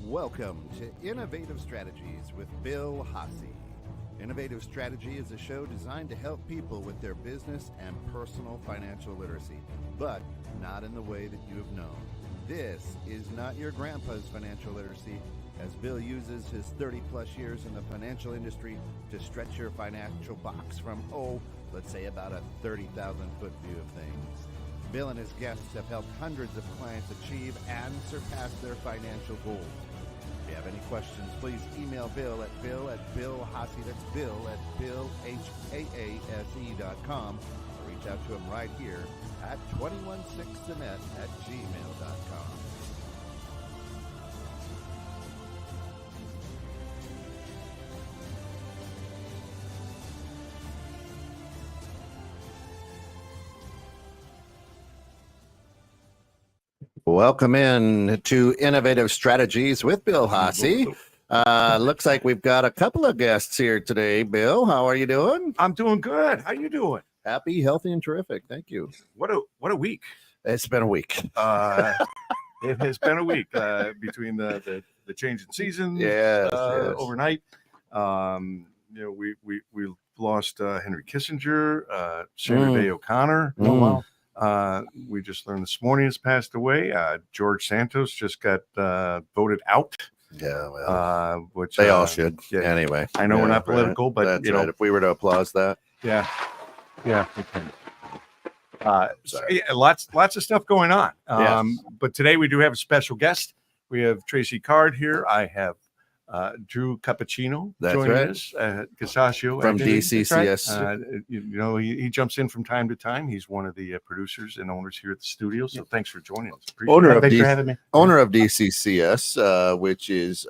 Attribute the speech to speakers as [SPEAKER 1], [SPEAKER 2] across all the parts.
[SPEAKER 1] Welcome to Innovative Strategies with Bill HAASE. Innovative Strategy is a show designed to help people with their business and personal financial literacy, but not in the way that you have known. This is not your grandpa's financial literacy, as Bill uses his 30-plus years in the financial industry to stretch your financial box from, let's say about a 30,000-foot view of things. Bill and his guests have helped hundreds of clients achieve and surpass their financial goals. If you have any questions, please email Bill at bill@billhaase, that's bill@billhaase.com, or reach out to him right here at 216cement@gmail.com. Welcome in to Innovative Strategies with Bill HAASE. Looks like we've got a couple of guests here today. Bill, how are you doing?
[SPEAKER 2] I'm doing good. How you doing?
[SPEAKER 1] Happy, healthy, and terrific. Thank you.
[SPEAKER 2] What a week.
[SPEAKER 1] It's been a week.
[SPEAKER 2] It has been a week between the change in season.
[SPEAKER 1] Yes.
[SPEAKER 2] Overnight. We lost Henry Kissinger, Sandra Day O'Connor.
[SPEAKER 1] Oh, wow.
[SPEAKER 2] We just learned this morning has passed away. George Santos just got voted out.
[SPEAKER 1] Yeah, well,
[SPEAKER 2] which
[SPEAKER 1] they all should.
[SPEAKER 2] Yeah.
[SPEAKER 1] Anyway,
[SPEAKER 2] I know we're not political, but
[SPEAKER 1] that's right. If we were to applause that,
[SPEAKER 2] yeah, we can. Lots of stuff going on. But today we do have a special guest. We have Tracy Card here. I have Drew Cappuccino joining us, Casaccio
[SPEAKER 1] from DCCS.
[SPEAKER 2] Right. He jumps in from time to time. He's one of the producers and owners here at the studio. So thanks for joining us.
[SPEAKER 1] Thanks for having me. Owner of DCCS, which is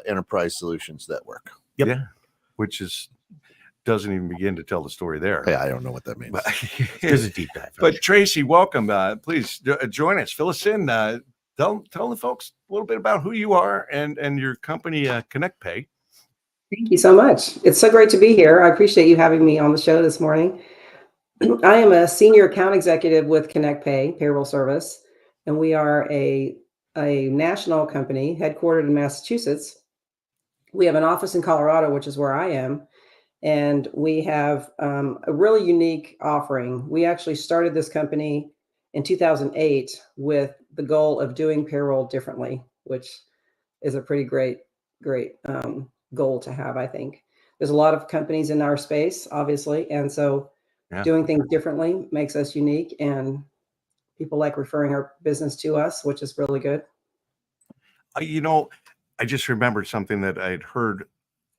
[SPEAKER 1] Enterprise Solutions Network.
[SPEAKER 2] Yep. Yeah, which doesn't even begin to tell the story there.
[SPEAKER 1] Yeah, I don't know what that means.
[SPEAKER 2] It's a deep dive. But Tracy, welcome. Please join us. Fill us in. Tell the folks a little bit about who you are and your company, Connect Pay.
[SPEAKER 3] Thank you so much. It's so great to be here. I appreciate you having me on the show this morning. I am a senior account executive with Connect Pay Payroll Service, and we are a national company headquartered in Massachusetts. We have an office in Colorado, which is where I am, and we have a really unique offering. We actually started this company in 2008 with the goal of doing payroll differently, which is a pretty great goal to have, I think. There's a lot of companies in our space, obviously, and so doing things differently makes us unique, and people like referring our business to us, which is really good.
[SPEAKER 2] I just remembered something that I'd heard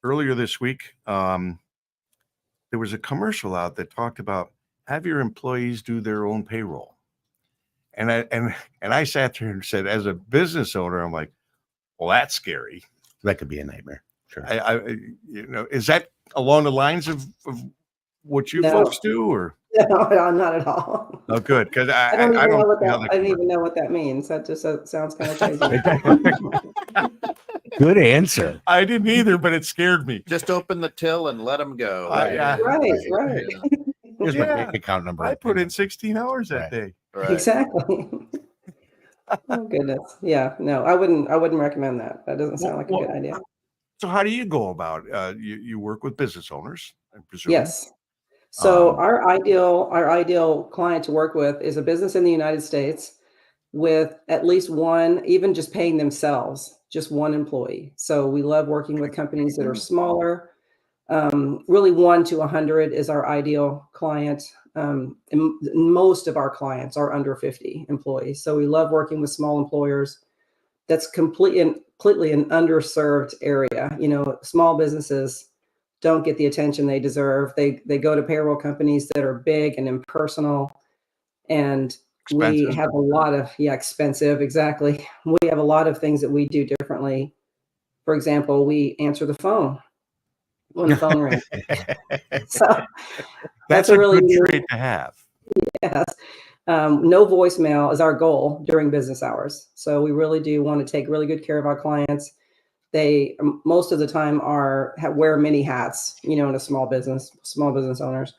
[SPEAKER 2] earlier this week. There was a commercial out that talked about have your employees do their own payroll. And I sat there and said, as a business owner, I'm like, well, that's scary.
[SPEAKER 4] That could be a nightmare. Sure.
[SPEAKER 2] Is that along the lines of what you folks do, or?
[SPEAKER 3] No, not at all.
[SPEAKER 2] Oh, good, because
[SPEAKER 3] I don't even know what that means. That just sounds kind of crazy.
[SPEAKER 4] Good answer.
[SPEAKER 2] I didn't either, but it scared me.
[SPEAKER 1] Just open the till and let them go.
[SPEAKER 3] Right.
[SPEAKER 4] Here's my bank account number.
[SPEAKER 2] I put in 16 hours that day.
[SPEAKER 1] Right.
[SPEAKER 3] Exactly. Oh goodness. Yeah. No, I wouldn't recommend that. That doesn't sound like a good idea.
[SPEAKER 2] So how do you go about you work with business owners, I presume?
[SPEAKER 3] Yes. So our ideal client to work with is a business in the United States with at least one, even just paying themselves, just one employee. So we love working with companies that are smaller. Really 1 to 100 is our ideal client. And most of our clients are under 50 employees. So we love working with small employers. That's completely an underserved area. Small businesses don't get the attention they deserve. They go to payroll companies that are big and impersonal, and
[SPEAKER 2] expensive.
[SPEAKER 3] We have a lot of expensive. Exactly. We have a lot of things that we do differently. For example, we answer the phone when the phone rings. So
[SPEAKER 2] that's a really good trait to have.
[SPEAKER 3] Yes. No voicemail is our goal during business hours. So we really do want to take really good care of our clients. They most of the time wear many hats, in a small business owners.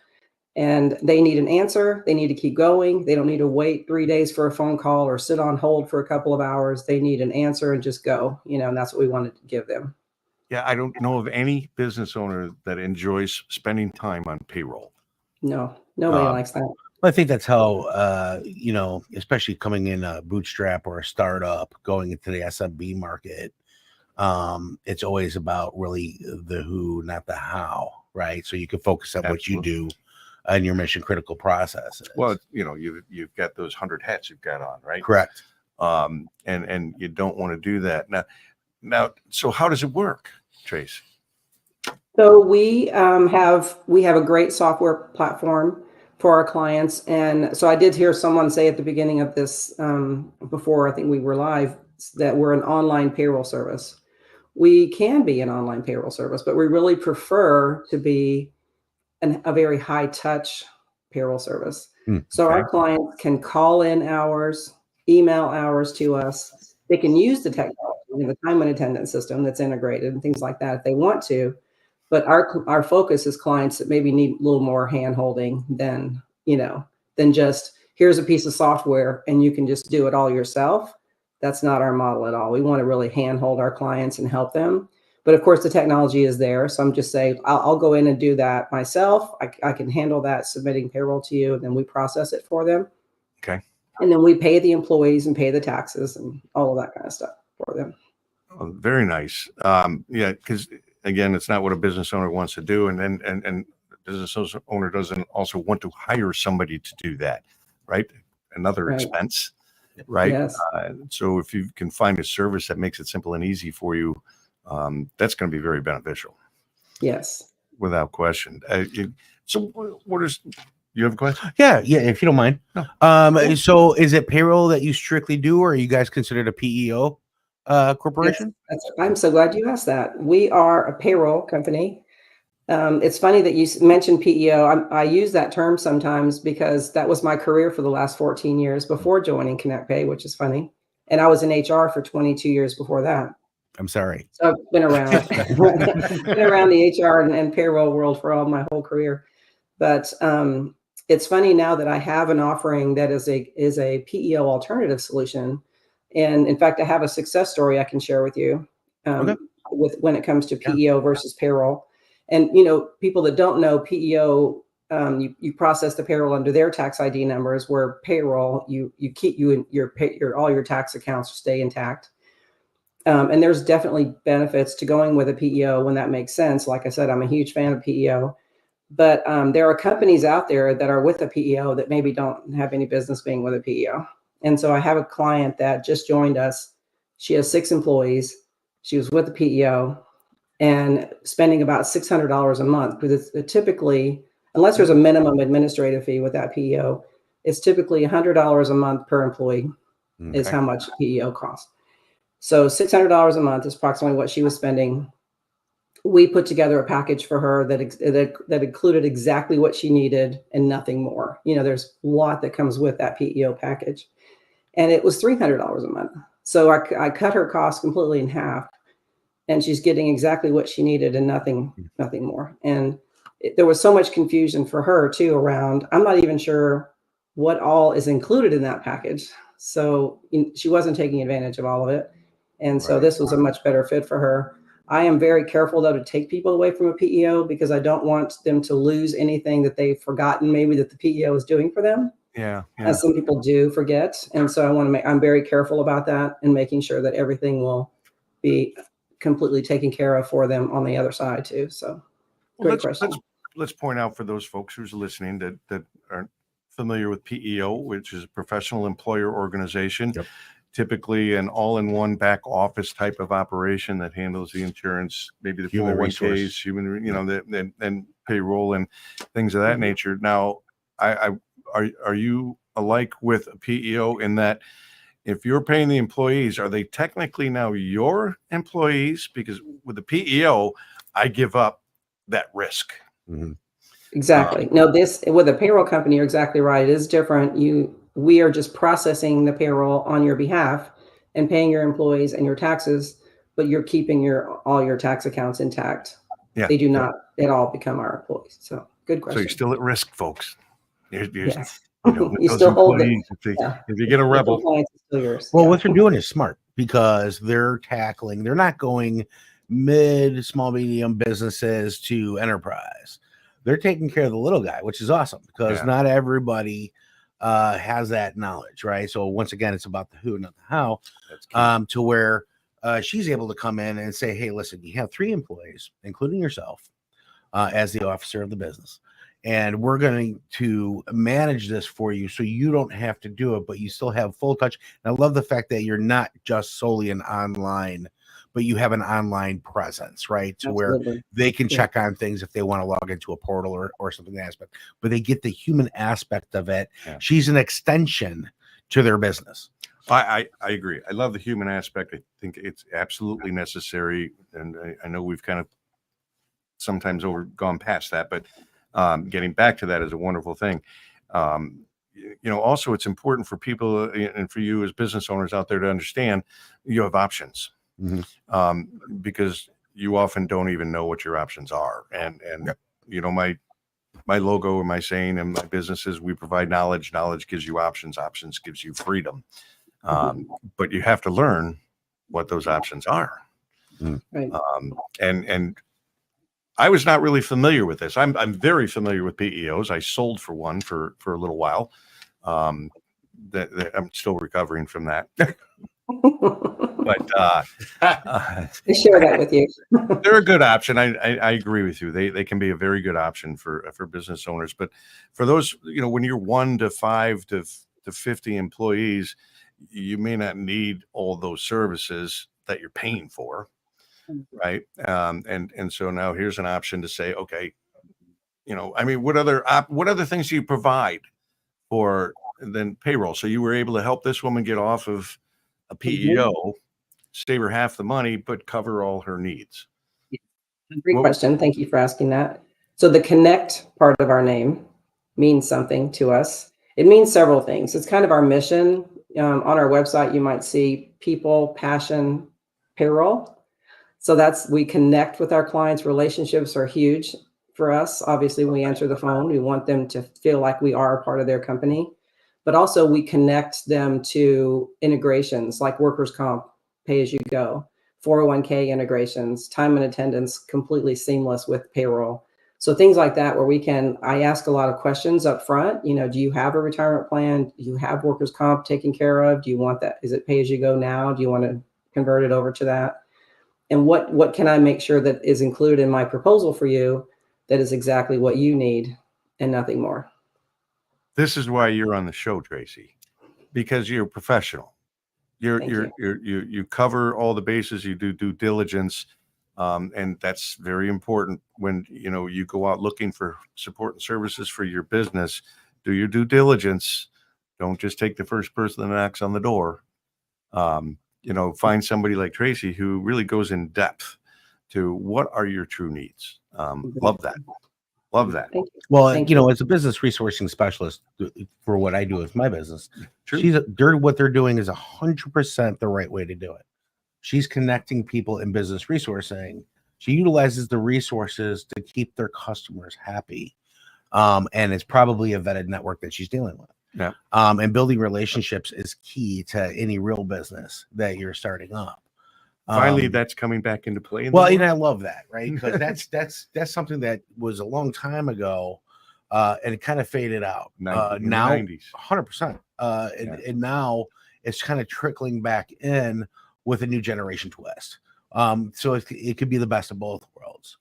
[SPEAKER 3] and they need an answer. They need to keep going. They don't need to wait 3 days for a phone call or sit on hold for a couple of hours. They need an answer and just go, and that's what we wanted to give them.
[SPEAKER 2] Yeah, I don't know of any business owner that enjoys spending time on payroll.
[SPEAKER 3] No, nobody likes that.
[SPEAKER 4] I think that's how, especially coming in a bootstrap or a startup, going into the SMB market, it's always about really the who, not the how, right? So you can focus on what you do and your mission critical processes.
[SPEAKER 2] Well, you've got those 100 hats you've got on, right?
[SPEAKER 4] Correct.
[SPEAKER 2] And you don't want to do that. Now, so how does it work, Trace?
[SPEAKER 3] So we have a great software platform for our clients. And so I did hear someone say at the beginning of this, before I think we were live, that we're an online payroll service. We can be an online payroll service, but we really prefer to be a very high touch payroll service. So our clients can call in hours, email hours to us. They can use the technology, the time and attendance system that's integrated and things like that if they want to. But our focus is clients that maybe need a little more hand holding than just here's a piece of software and you can just do it all yourself. That's not our model at all. We want to really handhold our clients and help them. But of course, the technology is there. So I'm just saying, I'll go in and do that myself. I can handle that, submitting payroll to you, and then we process it for them.
[SPEAKER 2] Okay.
[SPEAKER 3] And then we pay the employees and pay the taxes and all of that kind of stuff for them.
[SPEAKER 2] Oh, very nice. Yeah, because again, it's not what a business owner wants to do. And business owner doesn't also want to hire somebody to do that, right? Another expense. Right.
[SPEAKER 3] Yes.
[SPEAKER 2] So if you can find a service that makes it simple and easy for you, that's going to be very beneficial.
[SPEAKER 3] Yes.
[SPEAKER 2] Without question. So you have a question?
[SPEAKER 4] Yeah. If you don't mind.
[SPEAKER 2] No.
[SPEAKER 4] So is it payroll that you strictly do, or are you guys considered a PEO corporation?
[SPEAKER 3] Yes, I'm so glad you asked that. We are a payroll company. It's funny that you mentioned PEO. I use that term sometimes because that was my career for the last 14 years before joining Connect Pay, which is funny. And I was in HR for 22 years before that.
[SPEAKER 4] I'm sorry.
[SPEAKER 3] So I've been around, the HR and payroll world for all my whole career. But it's funny now that I have an offering that is a PEO alternative solution. And in fact, I have a success story I can share with you with when it comes to PEO versus payroll. And people that don't know PEO, you process the payroll under their tax ID numbers, where payroll you keep all your tax accounts stay intact. And there's definitely benefits to going with a PEO when that makes sense. Like I said, I'm a huge fan of PEO, but there are companies out there that are with a PEO that maybe don't have any business being with a PEO. And so I have a client that just joined us. She has 6 employees. She was with the PEO and spending about $600 a month, because it's typically, unless there's a minimum administrative fee with that PEO, it's typically $100 a month per employee is how much PEO costs. So $600 a month is approximately what she was spending. We put together a package for her that included exactly what she needed and nothing more. There's a lot that comes with that PEO package, and it was $300 a month. So I cut her costs completely in half, and she's getting exactly what she needed and nothing more. And there was so much confusion for her too around, I'm not even sure what all is included in that package. So she wasn't taking advantage of all of it. And so this was a much better fit for her. I am very careful though to take people away from a PEO, because I don't want them to lose anything that they've forgotten maybe that the PEO is doing for them.
[SPEAKER 2] Yeah.
[SPEAKER 3] As some people do forget. And so I'm very careful about that and making sure that everything will be completely taken care of for them on the other side too. So great question.
[SPEAKER 2] Let's point out for those folks who's listening that aren't familiar with PEO, which is a professional employer organization.
[SPEAKER 4] Yep.
[SPEAKER 2] Typically an all-in-one back office type of operation that handles the insurance, maybe the 401ks, and payroll and things of that nature. Now, are you alike with a PEO in that if you're paying the employees, are they technically now your employees? Because with the PEO, I give up that risk.
[SPEAKER 4] Mm-hmm.
[SPEAKER 3] Exactly. No, this with a payroll company, you're exactly right. It is different. We are just processing the payroll on your behalf and paying your employees and your taxes, but you're keeping all your tax accounts intact.
[SPEAKER 2] Yeah.
[SPEAKER 3] They do not at all become our employees. So Good
[SPEAKER 2] So
[SPEAKER 3] question.
[SPEAKER 2] you're still at risk, folks.
[SPEAKER 3] Yes.
[SPEAKER 2] With
[SPEAKER 3] You
[SPEAKER 2] those
[SPEAKER 3] still hold it.
[SPEAKER 2] employees,
[SPEAKER 3] Yeah.
[SPEAKER 2] if you get a
[SPEAKER 3] The
[SPEAKER 2] rebel,
[SPEAKER 3] compliance is still yours.
[SPEAKER 4] Well,
[SPEAKER 3] Yeah.
[SPEAKER 4] what they're doing is smart because they're not going mid, small, medium businesses to enterprise. They're taking care of the little guy, which is awesome because
[SPEAKER 2] Yeah.
[SPEAKER 4] not everybody has that knowledge, right? So once again, it's about the who, not the how,
[SPEAKER 2] that's key.
[SPEAKER 4] to where she's able to come in and say, hey, listen, you have 3 employees, including yourself, as the officer of the business. And we're going to manage this for you so you don't have to do it, but you still have full touch. And I love the fact that you're not just solely an online, but you have an online presence, right? To where
[SPEAKER 3] Absolutely.
[SPEAKER 4] they can check on things if they want to log into a portal or something aspect, but they get the human aspect of it.
[SPEAKER 2] Yeah.
[SPEAKER 4] She's an extension to their business.
[SPEAKER 2] I agree. I love the human aspect. I think it's absolutely necessary. And I know we've kind of sometimes gone past that, but getting back to that is a wonderful thing. Also it's important for people and for you as business owners out there to understand you have options, because you often don't even know what your options are. And my logo and my saying and my business is we provide knowledge. Knowledge gives you options. Options gives you freedom. But you have to learn what those options are.
[SPEAKER 3] Right.
[SPEAKER 2] And I was not really familiar with this. I'm very familiar with PEOs. I sold for one for a little while. That I'm still recovering from that. But
[SPEAKER 3] I share that with you.
[SPEAKER 2] they're a good option. I agree with you. They can be a very good option for business owners. But for those, when you're 1 to 5 to 50 employees, you may not need all those services that you're paying for. Right. And so now here's an option to say, okay, what other things do you provide for than payroll? So you were able to help this woman get off of a PEO, save her half the money, but cover all her needs.
[SPEAKER 3] Great question. Thank you for asking that. So the connect part of our name means something to us. It means several things. It's kind of our mission. On our website, you might see people, passion, payroll. So we connect with our clients. Relationships are huge for us. Obviously, when we answer the phone, we want them to feel like we are a part of their company, but also we connect them to integrations like workers' comp, pay as you go, 401k integrations, time and attendance, completely seamless with payroll. So things like that where I ask a lot of questions up front. Do you have a retirement plan? Do you have workers' comp taken care of? Do you want that? Is it pay as you go now? Do you want to convert it over to that? And what can I make sure that is included in my proposal for you that is exactly what you need and nothing more?
[SPEAKER 2] This is why you're on the show, Tracy, because you're a professional. You cover all the bases. You do due diligence, and that's very important when you go out looking for support and services for your business. Do your due diligence. Don't just take the first person that knocks on the door. Find somebody like Tracy who really goes in depth to what are your true needs. Love that.
[SPEAKER 3] Thank you.
[SPEAKER 4] Well,
[SPEAKER 3] Thank you.
[SPEAKER 4] as a business resourcing specialist for what I do with my business,
[SPEAKER 2] True.
[SPEAKER 4] what they're doing is 100% the right way to do it. She's connecting people in business resourcing. She utilizes the resources to keep their customers happy. And it's probably a vetted network that she's dealing with.
[SPEAKER 2] Yeah.
[SPEAKER 4] And building relationships is key to any real business that you're starting up.
[SPEAKER 2] Finally, that's coming back into play.
[SPEAKER 4] And I love that, right? Because that's something that was a long time ago, and it kind of faded out. Now,
[SPEAKER 2] 90s.
[SPEAKER 4] 100%. And now it's kind of trickling back in with a new generation twist. So it could be the best of both worlds,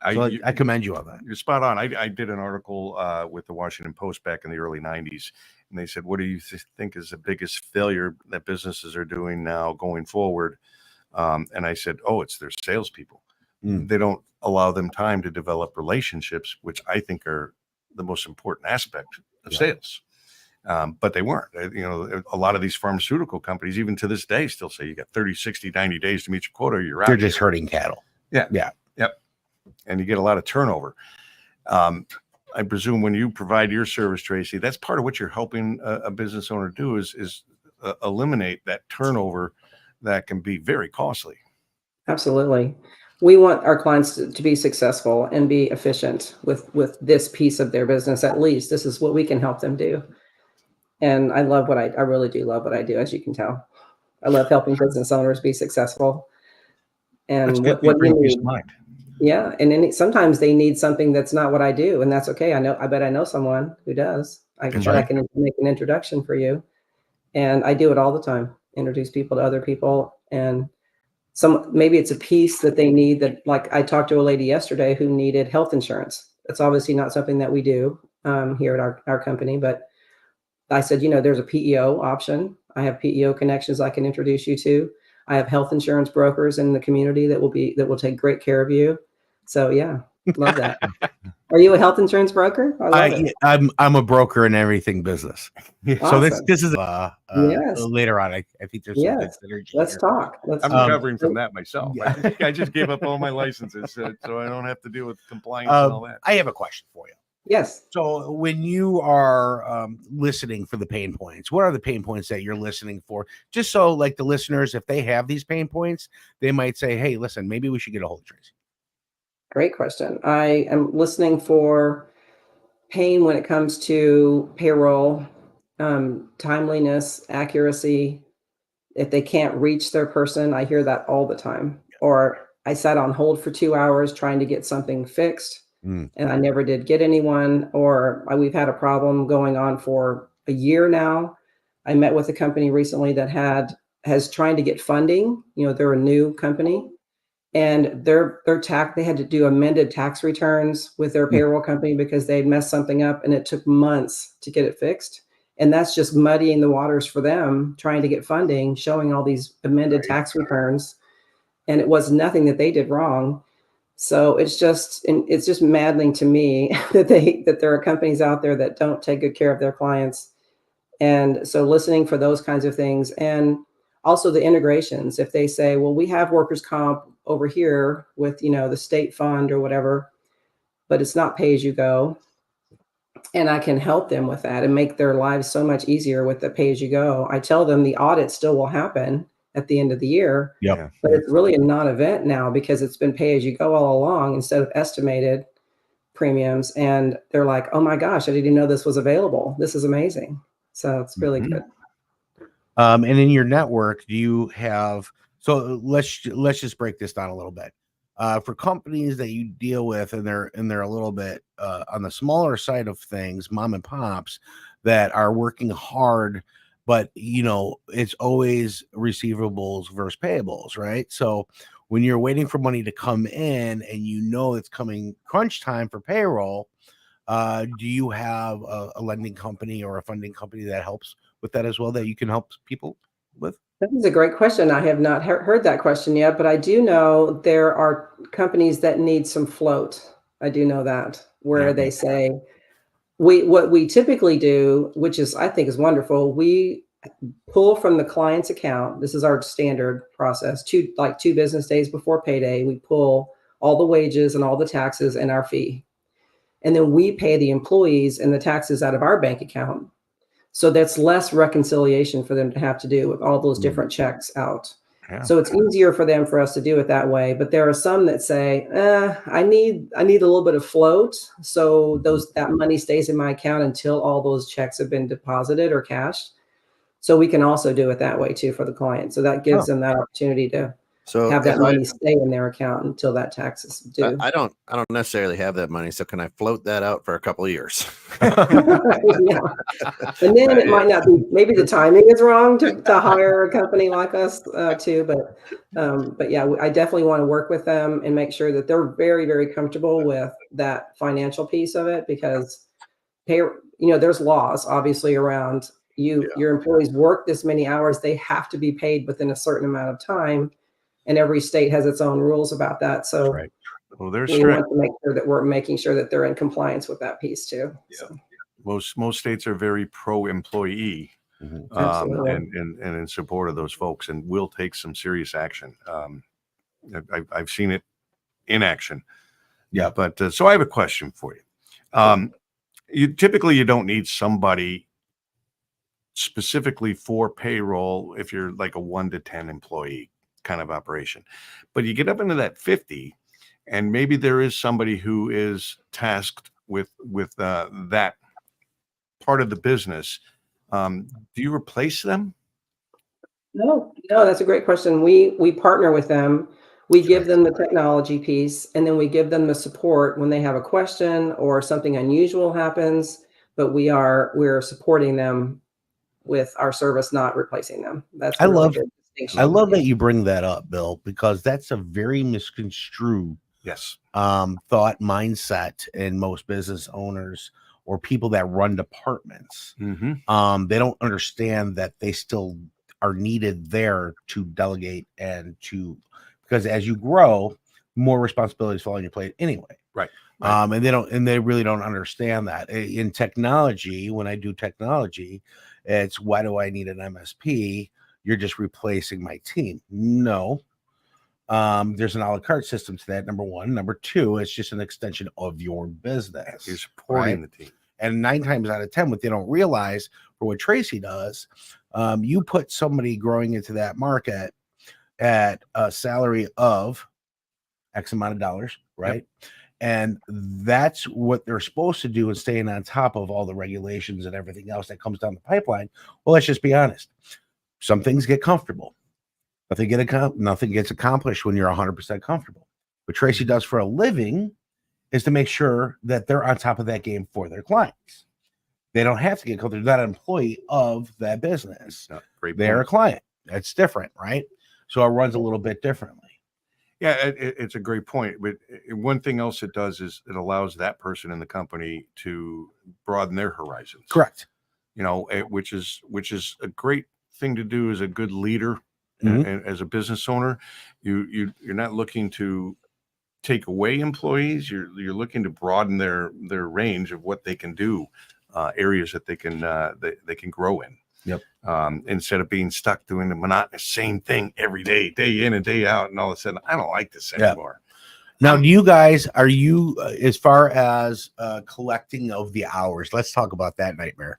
[SPEAKER 4] I commend you on that.
[SPEAKER 2] You're spot on. I did an article with the Washington Post back in the early 90s, and they said, what do you think is the biggest failure that businesses are doing now going forward? And I said, it's their salespeople. They don't allow them time to develop relationships, which I think are the most important aspect of sales. But they weren't. A lot of these pharmaceutical companies, even to this day, still say you got 30, 60, 90 days to meet your quota. You're out.
[SPEAKER 4] They're just herding cattle.
[SPEAKER 2] Yeah. Yep. And you get a lot of turnover. I presume when you provide your service, Tracy, that's part of what you're helping a business owner do is eliminate that turnover that can be very costly.
[SPEAKER 3] Absolutely. we want our clients to be successful and be efficient with this piece of their business. At least this is what we can help them do. And I love I really do love what I do, as you can tell. I love helping business owners be successful.
[SPEAKER 2] That's
[SPEAKER 3] And
[SPEAKER 2] good.
[SPEAKER 3] what
[SPEAKER 2] Bring
[SPEAKER 3] you
[SPEAKER 2] peace
[SPEAKER 3] need.
[SPEAKER 2] of mind.
[SPEAKER 3] Yeah. And then sometimes they need something that's not what I do. And that's okay. I bet I know someone who does. I
[SPEAKER 2] That's
[SPEAKER 3] bet I
[SPEAKER 2] right.
[SPEAKER 3] can make an introduction for you. And I do it all the time, introduce people to other people. And maybe it's a piece that they need, that, like, I talked to a lady yesterday who needed health insurance. It's obviously not something that we do here at our company, but I said, there's a PEO option. I have PEO connections I can introduce you to. I have health insurance brokers in the community that will take great care of you. So yeah, love that. Are you a health insurance broker? I love it.
[SPEAKER 4] I'm a broker in everything business. So this
[SPEAKER 3] Awesome.
[SPEAKER 4] is
[SPEAKER 3] Yes.
[SPEAKER 4] later on. I think there's some good
[SPEAKER 3] Yes.
[SPEAKER 4] synergy
[SPEAKER 3] Let's
[SPEAKER 4] here.
[SPEAKER 3] talk.
[SPEAKER 2] I'm recovering from that myself.
[SPEAKER 4] yeah.
[SPEAKER 2] I just gave up all my licenses, so I don't have to deal with compliance and all that.
[SPEAKER 4] I have a question for you.
[SPEAKER 3] Yes.
[SPEAKER 4] So when you are listening for the pain points, what are the pain points that you're listening for? Just so, like, the listeners, if they have these pain points, they might say, hey, listen, maybe we should get a hold of Tracy.
[SPEAKER 3] Great question. I am listening for pain when it comes to payroll, timeliness, accuracy. If they can't reach their person, I hear that all the time. Or I sat on hold for 2 hours trying to get something fixed, and I never did get anyone. Or we've had a problem going on for a year now. I met with a company recently that has trying to get funding. They're a new company, and they had to do amended tax returns with their payroll company because they'd messed something up, and it took months to get it fixed. And that's just muddying the waters for them, trying to get funding, showing all these amended tax returns, and it was nothing that they did wrong. So it's just maddening to me that there are companies out there that don't take good care of their clients. And so listening for those kinds of things, and also the integrations. If they say, well, we have workers' comp over here with, the state fund or whatever, but it's not pay as you go. And I can help them with that and make their lives so much easier with the pay as you go. I tell them the audit still will happen at the end of the year,
[SPEAKER 4] Yep.
[SPEAKER 3] but it's really a non-event now because it's been pay as you go all along instead of estimated premiums. And they're like, oh my gosh, I didn't know this was available. This is amazing. So it's really good.
[SPEAKER 4] And in your network, do you have, so let's just break this down a little bit. For companies that you deal with, and they're a little bit on the smaller side of things, mom and pops that are working hard, but it's always receivables versus payables, right? So when you're waiting for money to come in and it's coming crunch time for payroll, do you have a lending company or a funding company that helps with that as well, that you can help people with?
[SPEAKER 3] That is a great question. I have not heard that question yet, but I do know there are companies that need some float. I do know that, where they say, what we typically do, which is, I think, is wonderful. We pull from the client's account. This is our standard process. 2 business days before payday, we pull all the wages and all the taxes and our fee. And then we pay the employees and the taxes out of our bank account. So that's less reconciliation for them to have to do with all those different checks out.
[SPEAKER 2] Yeah.
[SPEAKER 3] So it's easier for us to do it that way. But there are some that say, I need a little bit of float, so that money stays in my account until all those checks have been deposited or cashed. So we can also do it that way too for the client. So that gives them that opportunity to have that money stay in their account until that tax is due.
[SPEAKER 1] I don't necessarily have that money, so can I float that out for a couple of years?
[SPEAKER 3] Yeah. And then it might not be, maybe the timing is wrong to hire a company like us too, but yeah, I definitely want to work with them and make sure that they're very, very comfortable with that financial piece of it, because there's laws obviously around your employees work this many hours, they have to be paid within a certain amount of time, and every state has its own rules about that. So
[SPEAKER 2] Right. Well, they're
[SPEAKER 3] we
[SPEAKER 2] strict.
[SPEAKER 3] want to make sure that we're making sure that they're in compliance with that piece too.
[SPEAKER 2] Yeah. Most states are very pro-employee,
[SPEAKER 3] Absolutely.
[SPEAKER 2] and in support of those folks, and will take some serious action. I've seen it in action.
[SPEAKER 4] Yeah.
[SPEAKER 2] But so I have a question for you. You don't need somebody specifically for payroll if you're like a 1 to 10 employee kind of operation. But you get up into that 50, and maybe there is somebody who is tasked with that part of the business. Do you replace them?
[SPEAKER 3] No, that's a great question. We partner with them. We give them the technology piece, and then we give them the support when they have a question or something unusual happens. But we're supporting them with our service, not replacing them. That's
[SPEAKER 4] I
[SPEAKER 3] a really
[SPEAKER 4] love
[SPEAKER 3] good distinction.
[SPEAKER 4] I love that you bring that up, Bill, because that's a very misconstrued
[SPEAKER 2] Yes.
[SPEAKER 4] thought mindset in most business owners or people that run departments.
[SPEAKER 2] Mm-hmm.
[SPEAKER 4] They don't understand that they still are needed there to delegate and because as you grow, more responsibilities fall on your plate anyway.
[SPEAKER 2] Right.
[SPEAKER 4] And they really don't understand that in technology. When I do technology, it's why do I need an MSP? You're just replacing my team. No, there's an a la carte system to that. Number one. Number two, it's just an extension of your business.
[SPEAKER 2] You're supporting
[SPEAKER 4] right?
[SPEAKER 2] the team.
[SPEAKER 4] And 9 times out of 10, what they don't realize for what Tracy does, you put somebody growing into that market at a salary of X amount of dollars, right? Yep. And that's what they're supposed to do, and staying on top of all the regulations and everything else that comes down the pipeline. Well, let's just be honest. Some things get comfortable. Nothing gets accomplished when you're 100% comfortable. What Tracy does for a living is to make sure that they're on top of that game for their clients. They don't have to get comfortable. They're not an employee of that business. They're a client. That's different, right? So it runs a little bit differently.
[SPEAKER 2] Yeah, it's a great point. But one thing else it does is it allows that person in the company to broaden their horizons.
[SPEAKER 4] Correct.
[SPEAKER 2] Which is a great thing to do as a good leader.
[SPEAKER 4] Mm-hmm.
[SPEAKER 2] And as a business owner, you're not looking to take away employees. You're looking to broaden their range of what they can do, areas that they can grow in.
[SPEAKER 4] Yep.
[SPEAKER 2] Instead of being stuck doing the monotonous same thing every day in and day out, and all of a sudden I don't like this anymore.
[SPEAKER 4] Now, do you guys, are you as far as collecting of the hours? Let's talk about that nightmare,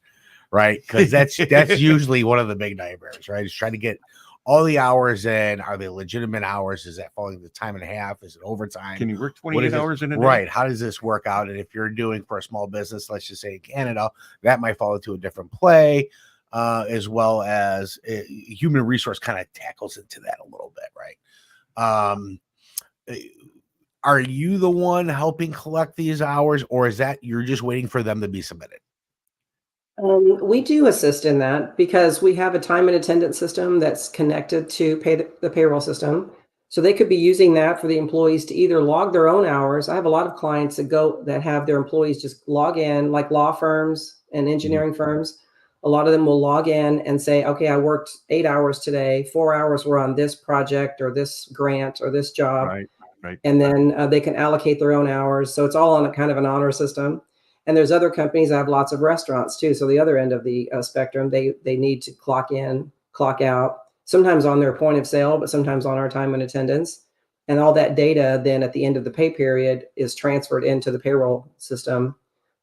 [SPEAKER 4] right? Because that's usually one of the big nightmares, right? Is trying to get all the hours in. Are they legitimate hours? Is that falling the time and a half? Is it overtime?
[SPEAKER 2] Can you work 28 hours in a day?
[SPEAKER 4] Right. How does this work out? And if you're doing for a small business, let's just say in Canada, that might fall into a different play, as well as human resource kind of tackles into that a little bit, right? Are you the one helping collect these hours, or is that you're just waiting for them to be submitted?
[SPEAKER 3] We do assist in that because we have a time and attendance system that's connected to the payroll system. So they could be using that for the employees to either log their own hours. I have a lot of clients that have their employees just log in, like law firms and engineering firms. A lot of them will log in and say, okay, I worked 8 hours today, 4 hours were on this project or this grant or this job.
[SPEAKER 2] Right.
[SPEAKER 3] And then they can allocate their own hours. So it's all on a kind of an honor system. And there's other companies that have lots of restaurants too. So the other end of the spectrum, they need to clock in, clock out, sometimes on their point of sale, but sometimes on our time and attendance. And all that data then at the end of the pay period is transferred into the payroll system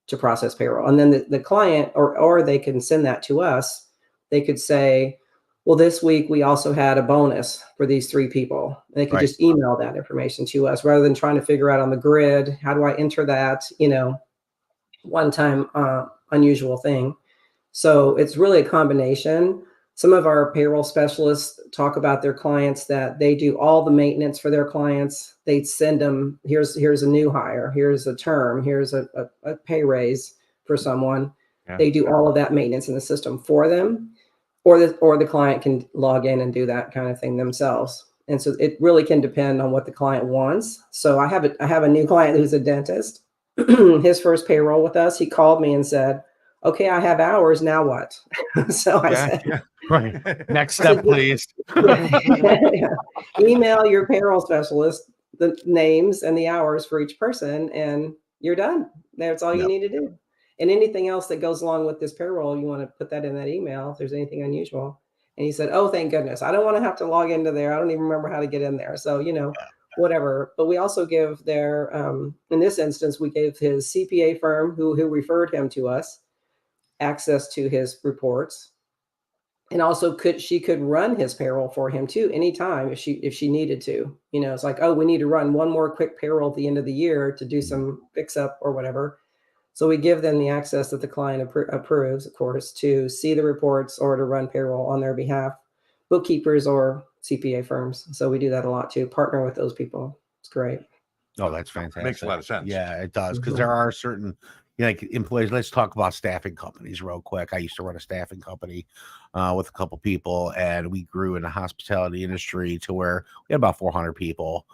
[SPEAKER 3] to process payroll. And then the client, or they can send that to us. They could say, well, this week we also had a bonus for these 3 people. And they could just email that information to us rather than trying to figure out on the grid, how do I enter that, one-time unusual thing. So it's really a combination. Some of our payroll specialists talk about their clients that they do all the maintenance for their clients. They send them, here's a new hire, here's a term, here's a pay raise for someone. Yeah. They do all of that maintenance in the system for them, or the client can log in and do that kind of thing themselves. And so it really can depend on what the client wants. So I have a new client who's a dentist. His first payroll with us, he called me and said, okay, I have hours, now what? So I said,
[SPEAKER 4] right. Next step, please.
[SPEAKER 3] Email your payroll specialist the names and the hours for each person, and you're done. That's all you need to do. And anything else that goes along with this payroll, you want to put that in that email if there's anything unusual. And he said, oh, thank goodness. I don't want to have to log into there. I don't even remember how to get in there. So, whatever. But we also give their, in this instance, we gave his CPA firm who referred him to us access to his reports. And also she could run his payroll for him too anytime if she needed to. It's like, oh, we need to run one more quick payroll at the end of the year to do some fix up or whatever. So we give them the access that the client approves, of course, to see the reports or to run payroll on their behalf, bookkeepers or CPA firms. So we do that a lot too, partner with those people. It's great.
[SPEAKER 4] Oh, that's fantastic.
[SPEAKER 2] Makes a lot of sense.
[SPEAKER 4] Yeah, it does. Because there are certain like employees. Let's talk about staffing companies real quick. I used to run a staffing company with a couple people, and we grew in the hospitality industry to where we had about 400 people.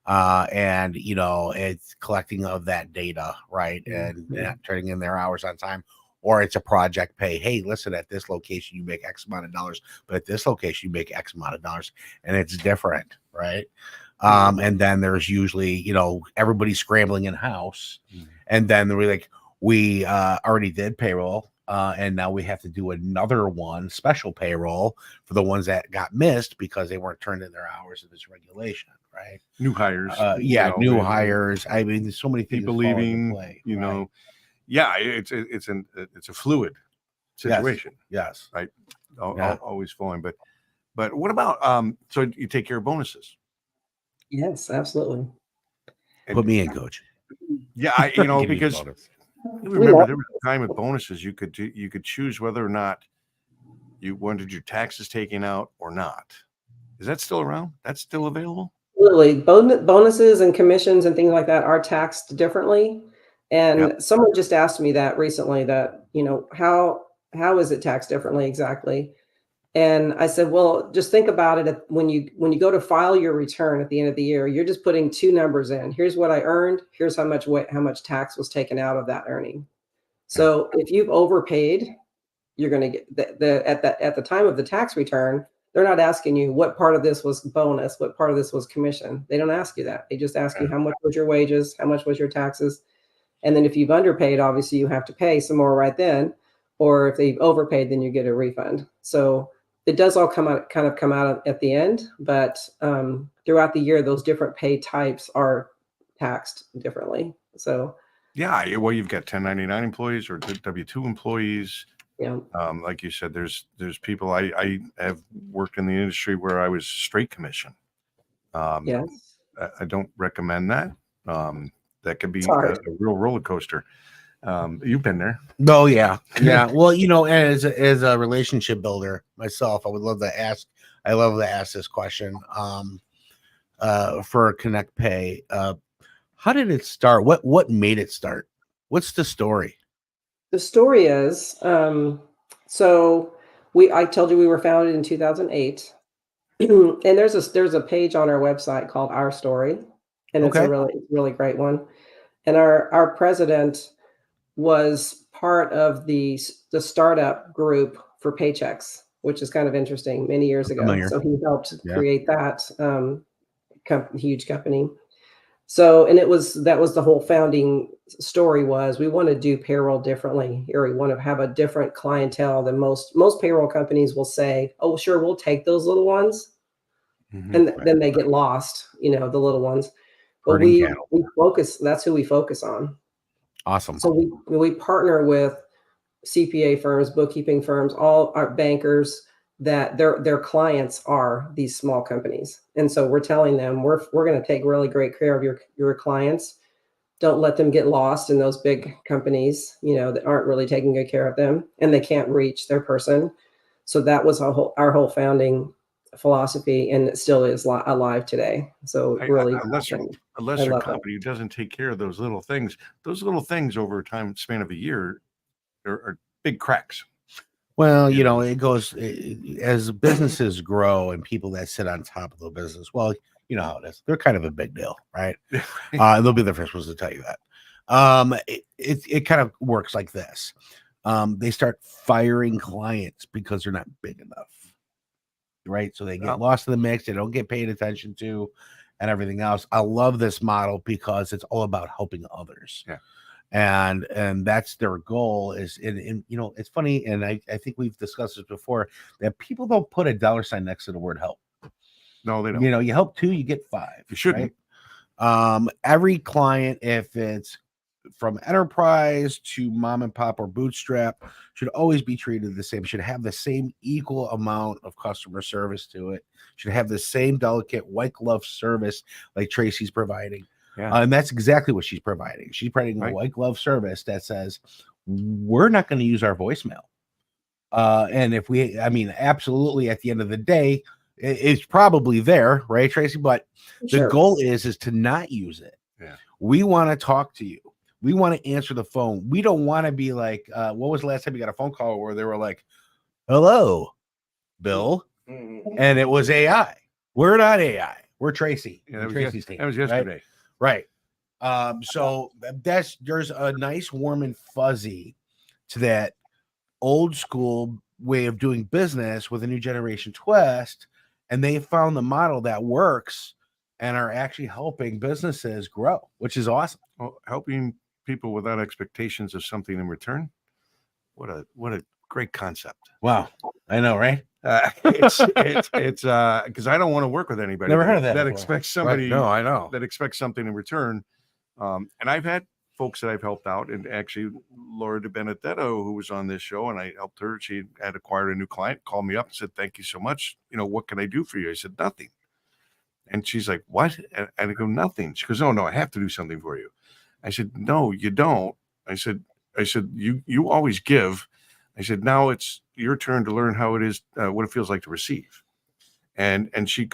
[SPEAKER 4] And it's collecting of that data, right? And not turning in their hours on time, or it's a project pay. Hey, listen, at this location you make X amount of dollars, but at this location you make X amount of dollars, and it's different, right? And then there's usually, everybody scrambling in house, and then we're like, we already did payroll, and now we have to do another one, special payroll for the ones that got missed because they weren't turned in their hours of this regulation, right?
[SPEAKER 2] New hires,
[SPEAKER 4] new hires. I mean, there's so many things
[SPEAKER 2] people leaving, yeah, it's a fluid situation.
[SPEAKER 4] Yes.
[SPEAKER 2] Right. Always flowing, but what about so you take care of bonuses?
[SPEAKER 3] Yes, absolutely.
[SPEAKER 4] Put me in, coach.
[SPEAKER 2] Yeah, because remember there was a time with bonuses you could choose whether or not you wanted your taxes taken out or not. Is that still around? That's still available?
[SPEAKER 3] Absolutely. Bonuses and commissions and things like that are taxed differently. And someone just asked me that recently, that, how is it taxed differently exactly? And I said, well, just think about it. When you go to file your return at the end of the year, you're just putting two numbers in. Here's what I earned. Here's how much tax was taken out of that earning. So if you've overpaid, you're going to get at the time of the tax return. They're not asking you what part of this was bonus, what part of this was commission. They don't ask you that. They just ask you how much was your wages, how much was your taxes. And then if you've underpaid, obviously you have to pay some more right then. Or if they've overpaid, then you get a refund. So it does all come out at the end, but throughout the year, those different pay types are taxed differently. So
[SPEAKER 2] yeah, well, you've got 1099 employees or W-2 employees.
[SPEAKER 3] Yeah.
[SPEAKER 2] Like you said, there's people. I have worked in the industry where I was straight commission.
[SPEAKER 3] Yes.
[SPEAKER 2] I don't recommend that. That could be a real roller coaster. You've been there.
[SPEAKER 4] Oh yeah. Yeah. Well, as a relationship builder myself, I love to ask this question. For Connect Pay, how did it start? What made it start? What's the story?
[SPEAKER 3] The story is, so I told you we were founded in 2008, and there's a page on our website called Our Story, and it's a really great one. And our president was part of the startup group for Paychecks, which is kind of interesting, many years ago. So he helped create that huge company. So, and that was the whole founding story, was we want to do payroll differently, or we want to have a different clientele than most payroll companies will say, oh, sure, we'll take those little ones. And then they get lost, the little ones. But we focus, that's who we focus on.
[SPEAKER 4] Awesome.
[SPEAKER 3] So we partner with CPA firms, bookkeeping firms, all our bankers, that their clients are these small companies. And so we're telling them we're going to take really great care of your clients. Don't let them get lost in those big companies, that aren't really taking good care of them, and they can't reach their person. So that was our whole founding philosophy, and it still is alive today. So really,
[SPEAKER 2] a lesser company who doesn't take care of those little things over a time span of a year are big cracks.
[SPEAKER 4] Well, it goes as businesses grow and people that sit on top of the business. Well, you know how it is. They're kind of a big deal, right? They'll be the first ones to tell you that. It kind of works like this. They start firing clients because they're not big enough, right? So they get lost in the mix. They don't get paid attention to, and everything else. I love this model because it's all about helping others.
[SPEAKER 2] Yeah.
[SPEAKER 4] And that's their goal is it's funny, and I think we've discussed this before, that people don't put a $sign next to the word help.
[SPEAKER 2] No, they don't.
[SPEAKER 4] You help 2, you get 5.
[SPEAKER 2] You shouldn't.
[SPEAKER 4] Right? Every client, if it's from enterprise to mom and pop or bootstrap should always be treated the same, should have the same equal amount of customer service to it, should have the same delicate white glove service like Tracy's providing.
[SPEAKER 2] Yeah.
[SPEAKER 4] And that's exactly what she's providing. She's providing a white glove service that says, we're not going to use our voicemail. And if we, I mean, absolutely at the end of the day, it's probably there, right, Tracy? But the goal is to not use it.
[SPEAKER 2] Yeah.
[SPEAKER 4] We want to talk to you. We want to answer the phone. We don't want to be like, what was the last time you got a phone call where they were like, hello, Bill? And it was AI. We're not AI. We're Tracy.
[SPEAKER 2] Yeah,
[SPEAKER 4] Tracy's team.
[SPEAKER 2] That was yesterday.
[SPEAKER 4] Right. So there's a nice warm and fuzzy to that old school way of doing business with a new generation twist. And they found the model that works and are actually helping businesses grow, which is awesome.
[SPEAKER 2] Well, helping people without expectations of something in return. What a great concept.
[SPEAKER 4] Wow. I know, right?
[SPEAKER 2] It's because I don't want to work with anybody
[SPEAKER 4] Never heard of that
[SPEAKER 2] that
[SPEAKER 4] before.
[SPEAKER 2] expects somebody.
[SPEAKER 4] No, I know.
[SPEAKER 2] That expects something in return. And I've had folks that I've helped out, and actually Laura De Benedetto, who was on this show, and I helped her. She had acquired a new client, called me up and said, "Thank you so much. What can I do for you?" I said, "Nothing." And she's like, "What?" And I go, "Nothing." She goes, "Oh no, I have to do something for you." I said, "No, you don't." I said, you always give. I said, now it's your turn to learn how it is, what it feels like to receive. And she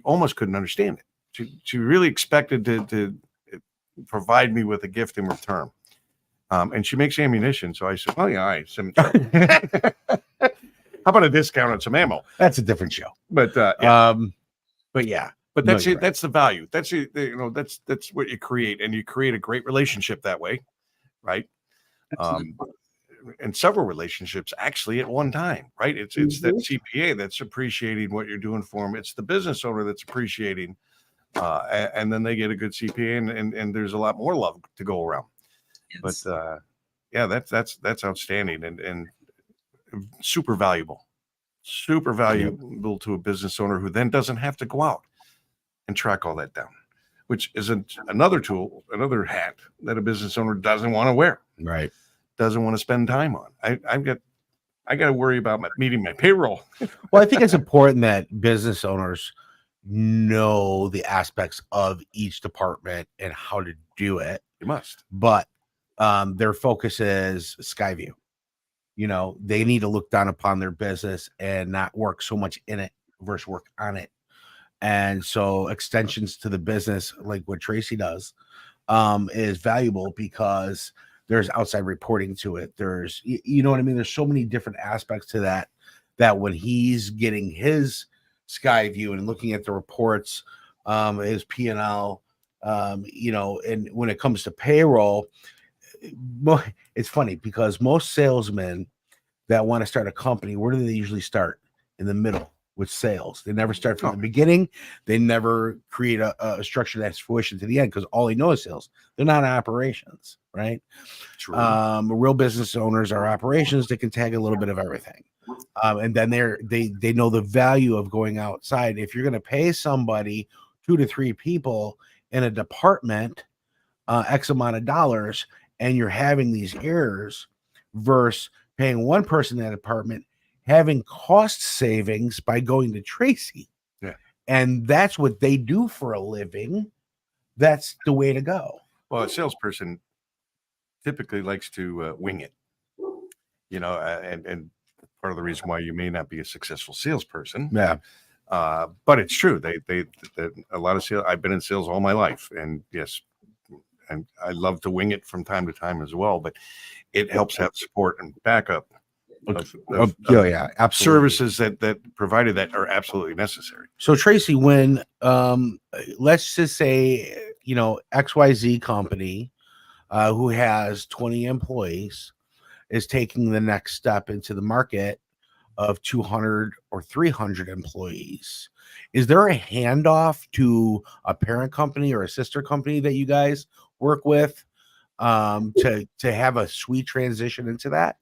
[SPEAKER 2] almost couldn't understand it. She really expected to provide me with a gift in return. And she makes ammunition. So I said, well, yeah, all right. How about a discount on some ammo?
[SPEAKER 4] That's a different show.
[SPEAKER 2] But
[SPEAKER 4] yeah.
[SPEAKER 2] But that's it. Right. That's the value. That's that's what you create, and you create a great relationship that way, right? And several relationships actually at one time, right? It's that CPA that's appreciating what you're doing for them. It's the business owner that's appreciating, and then they get a good CPA, and there's a lot more love to go around. Yes. But yeah, that's outstanding and super valuable to a business owner who then doesn't have to go out and track all that down, which is another tool, another hat that a business owner doesn't want to wear.
[SPEAKER 4] Right.
[SPEAKER 2] Doesn't want to spend time on. I got to worry about meeting my payroll.
[SPEAKER 4] Well, I think it's important that business owners know the aspects of each department and how to do it.
[SPEAKER 2] You must.
[SPEAKER 4] But their focus is Skyview. They need to look down upon their business and not work so much in it versus work on it. And so extensions to the business, like what Tracy does, is valuable because there's outside reporting to it. There's, you know what I mean? There's so many different aspects to that when he's getting his Skyview and looking at the reports, his P&L, and when it comes to payroll, it's funny because most salesmen that want to start a company, where do they usually start? In the middle with sales. They never start from the beginning. They never create a structure that's fruition to the end because all they know is sales. They're not operations, right?
[SPEAKER 2] True.
[SPEAKER 4] Real business owners are operations that can tag a little bit of everything. And then they know the value of going outside. If you're going to pay somebody 2 to 3 people in a department, X amount of dollars, and you're having these errors versus paying one person in that department, having cost savings by going to Tracy.
[SPEAKER 2] Yeah. And
[SPEAKER 4] that's what they do for a living. That's the way to go.
[SPEAKER 2] Well, a salesperson typically likes to wing it, and part of the reason why you may not be a successful salesperson.
[SPEAKER 4] Yeah.
[SPEAKER 2] But it's true. They a lot of sales. I've been in sales all my life, and yes, and I love to wing it from time to time as well, but it helps have support and backup of
[SPEAKER 4] yeah, absolutely.
[SPEAKER 2] Services that provided that are absolutely necessary.
[SPEAKER 4] So Tracy, when let's just say XYZ company who has 20 employees is taking the next step into the market of 200 or 300 employees, is there a handoff to a parent company or a sister company that you guys work with to have a sweet transition into that?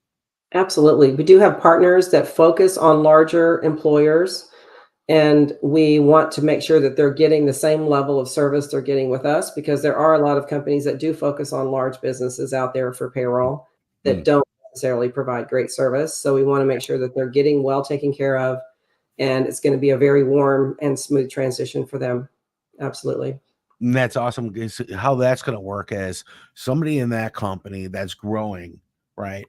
[SPEAKER 3] Absolutely. We do have partners that focus on larger employers. And we want to make sure that they're getting the same level of service they're getting with us, because there are a lot of companies that do focus on large businesses out there for payroll that don't necessarily provide great service. So we want to make sure that they're getting well taken care of, and it's going to be a very warm and smooth transition for them. Absolutely.
[SPEAKER 4] And that's awesome. How that's going to work as somebody in that company that's growing, right?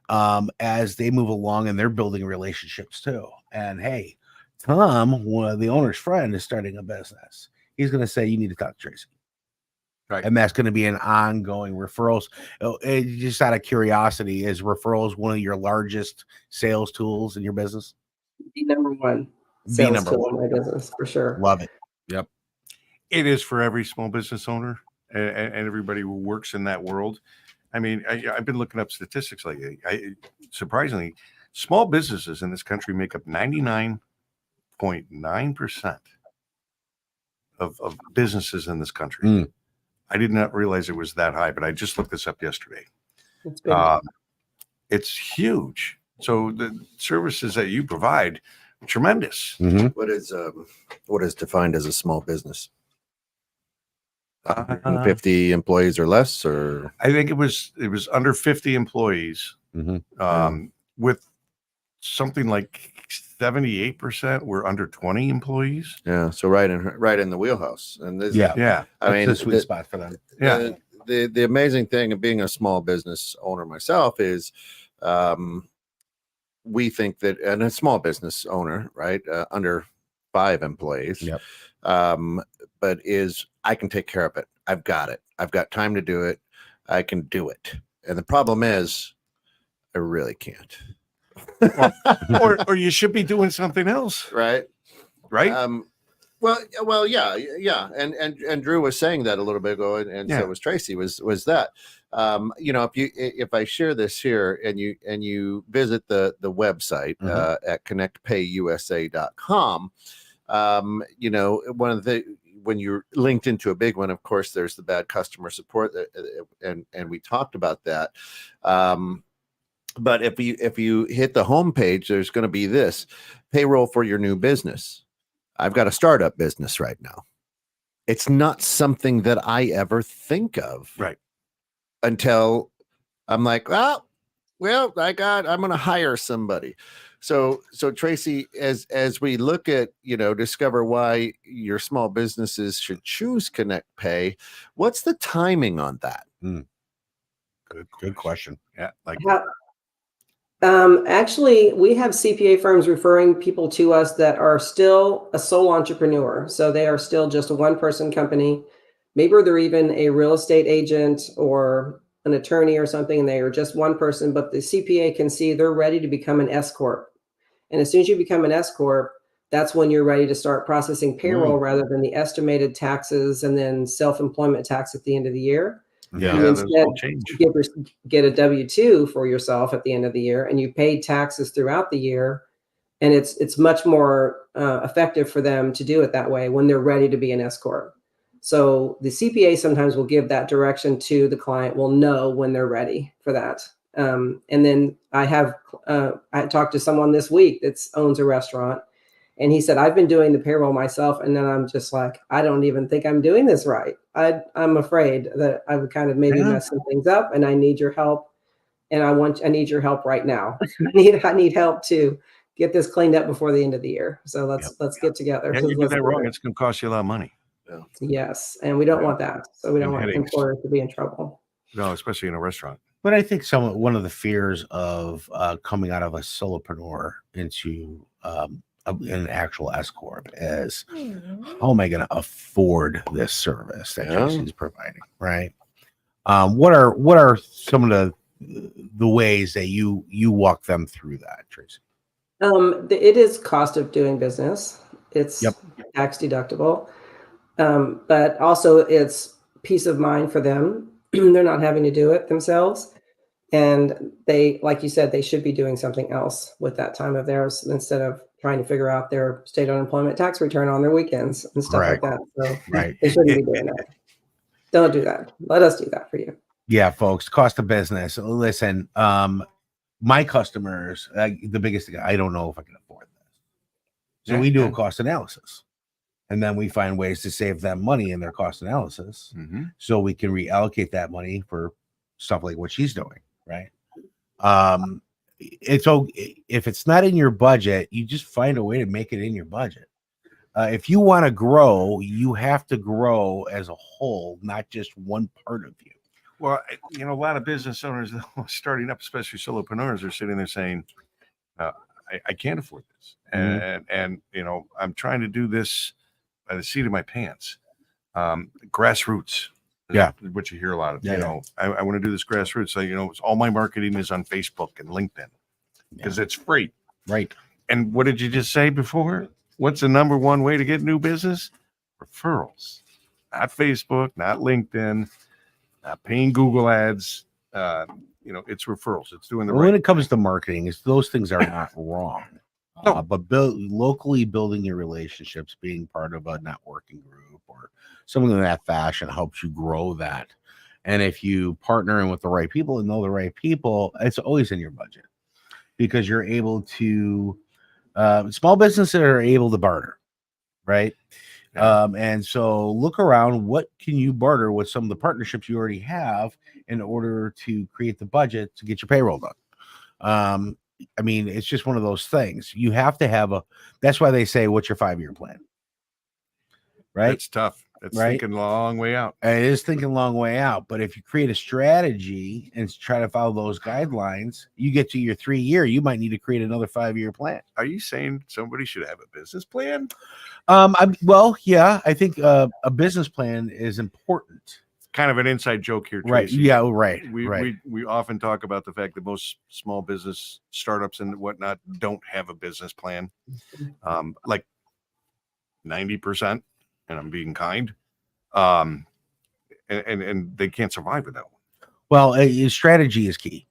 [SPEAKER 4] As they move along and they're building relationships too. And hey, Tom, one of the owner's friend, is starting a business. He's going to say, you need to talk to Tracy.
[SPEAKER 2] Right.
[SPEAKER 4] And that's going to be an ongoing referrals. Just out of curiosity, is referrals one of your largest sales tools in your business?
[SPEAKER 3] The number one
[SPEAKER 4] The
[SPEAKER 3] sales
[SPEAKER 4] number
[SPEAKER 3] tool
[SPEAKER 4] one.
[SPEAKER 3] in my business, for sure.
[SPEAKER 4] Love it.
[SPEAKER 2] Yep. It is for every small business owner and everybody who works in that world. I mean, I've been looking up statistics lately. Surprisingly, small businesses in this country make up 99.9% of businesses in this country. I did not realize it was that high, but I just looked this up yesterday.
[SPEAKER 3] It's big.
[SPEAKER 2] It's huge. So the services that you provide are tremendous.
[SPEAKER 1] What is defined as a small business? 50 employees or less, or
[SPEAKER 2] I think it was under 50 employees, with something like 78% were under 20 employees.
[SPEAKER 1] yeah, so right in the wheelhouse. And this,
[SPEAKER 2] Yeah.
[SPEAKER 1] I mean,
[SPEAKER 4] That's a sweet spot for them.
[SPEAKER 2] Yeah.
[SPEAKER 1] The amazing thing of being a small business owner myself is, we think that, and a small business owner, right, under 5 employees,
[SPEAKER 4] Yep.
[SPEAKER 1] But is I can take care of it. I've got it. I've got time to do it. I can do it. And the problem is, I really can't.
[SPEAKER 2] or you should be doing something else,
[SPEAKER 1] Right. Well, yeah. And Drew was saying that a little bit ago, and so was Tracy. Was that, if I share this here and you visit the website at connectpayusa.com, one of the, when you're linked into a big one, of course, there's the bad customer support, and we talked about that. But if you hit the homepage, there's going to be this payroll for your new business. I've got a startup business right now. It's not something that I ever think of,
[SPEAKER 2] right,
[SPEAKER 1] until I'm like, I'm going to hire somebody. So Tracy, as we look at, discover why your small businesses should choose Connect Pay, what's the timing on that?
[SPEAKER 4] Good question.
[SPEAKER 2] Yeah.
[SPEAKER 3] Actually, we have CPA firms referring people to us that are still a sole entrepreneur. So they are still just a one-person company. Maybe they're even a real estate agent or an attorney or something, and they are just one person, but the CPA can see they're ready to become an S Corp. And as soon as you become an S Corp, that's when you're ready to start processing payroll rather than the estimated taxes and then self-employment tax at the end of the year.
[SPEAKER 2] Yeah,
[SPEAKER 3] You instead get a W-2 for yourself at the end of the year, and you paid taxes throughout the year. And it's much more effective for them to do it that way when they're ready to be an S Corp. So the CPA sometimes will give that direction to the client, will know when they're ready for that. And then I talked to someone this week that owns a restaurant, and he said, I've been doing the payroll myself. And then I'm just like, I don't even think I'm doing this right. I'm afraid that I would kind of maybe mess some things up, and I need your help. And I need your help right now. I need help to get this cleaned up before the end of the year. So let's get together.
[SPEAKER 2] Yeah, you do that wrong, it's going to cost you a lot of money.
[SPEAKER 3] Yes. And we don't want that. So we don't want employers to be in trouble.
[SPEAKER 2] No, especially in a restaurant.
[SPEAKER 4] But I think one of the fears of coming out of a solopreneur into an actual S Corp is, how am I going to afford this service that Tracy's providing? Right. What are some of the ways that you walk them through that, Tracy?
[SPEAKER 3] It is cost of doing business. It's tax deductible. But also it's peace of mind for them. They're not having to do it themselves. And they, like you said, they should be doing something else with that time of theirs instead of trying to figure out their state unemployment tax return on their weekends and stuff like that. So they shouldn't be doing that. Don't do that. Let us do that for you.
[SPEAKER 4] Yeah, folks, cost of business. Listen, my customers, the biggest thing, I don't know if I can afford this. So we do a cost analysis, and then we find ways to save them money in their cost analysis, so we can reallocate that money for stuff like what she's doing, right? It's okay if it's not in your budget, you just find a way to make it in your budget. If you want to grow, you have to grow as a whole, not just one part of you.
[SPEAKER 2] Well, a lot of business owners starting up, especially solopreneurs, are sitting there saying, I can't afford this. And I'm trying to do this by the seat of my pants. Grassroots.
[SPEAKER 4] Yeah.
[SPEAKER 2] What you hear a lot of,
[SPEAKER 4] Yeah.
[SPEAKER 2] I want to do this grassroots. So, all my marketing is on Facebook and LinkedIn because it's free.
[SPEAKER 4] Right.
[SPEAKER 2] And what did you just say before? What's the number one way to get new business? Referrals. Not Facebook, not LinkedIn, not paying Google ads. It's referrals. It's doing the right.
[SPEAKER 4] When it comes to marketing, those things are not wrong.
[SPEAKER 2] No.
[SPEAKER 4] But locally building your relationships, being part of a networking group or something in that fashion helps you grow that. And if you partner in with the right people and know the right people, it's always in your budget because you're able to. Small businesses are able to barter, right?
[SPEAKER 2] Yeah.
[SPEAKER 4] And so look around. What can you barter with some of the partnerships you already have in order to create the budget to get your payroll done? It's just one of those things. You have to have that's why they say, what's your 5-year plan? Right?
[SPEAKER 2] It's tough. It's
[SPEAKER 4] Right?
[SPEAKER 2] thinking a long way out.
[SPEAKER 4] It is thinking a long way out. But if you create a strategy and try to follow those guidelines, you get to your 3-year, you might need to create another 5-year plan.
[SPEAKER 2] Are you saying somebody should have a business plan?
[SPEAKER 4] Yeah, I think a business plan is important.
[SPEAKER 2] Kind of an inside joke here,
[SPEAKER 4] Right.
[SPEAKER 2] Tracy.
[SPEAKER 4] Yeah, right.
[SPEAKER 2] We often talk about the fact that most small business startups and whatnot don't have a business plan. Like 90%, and I'm being kind. And they can't survive with that one.
[SPEAKER 4] Well, strategy is key,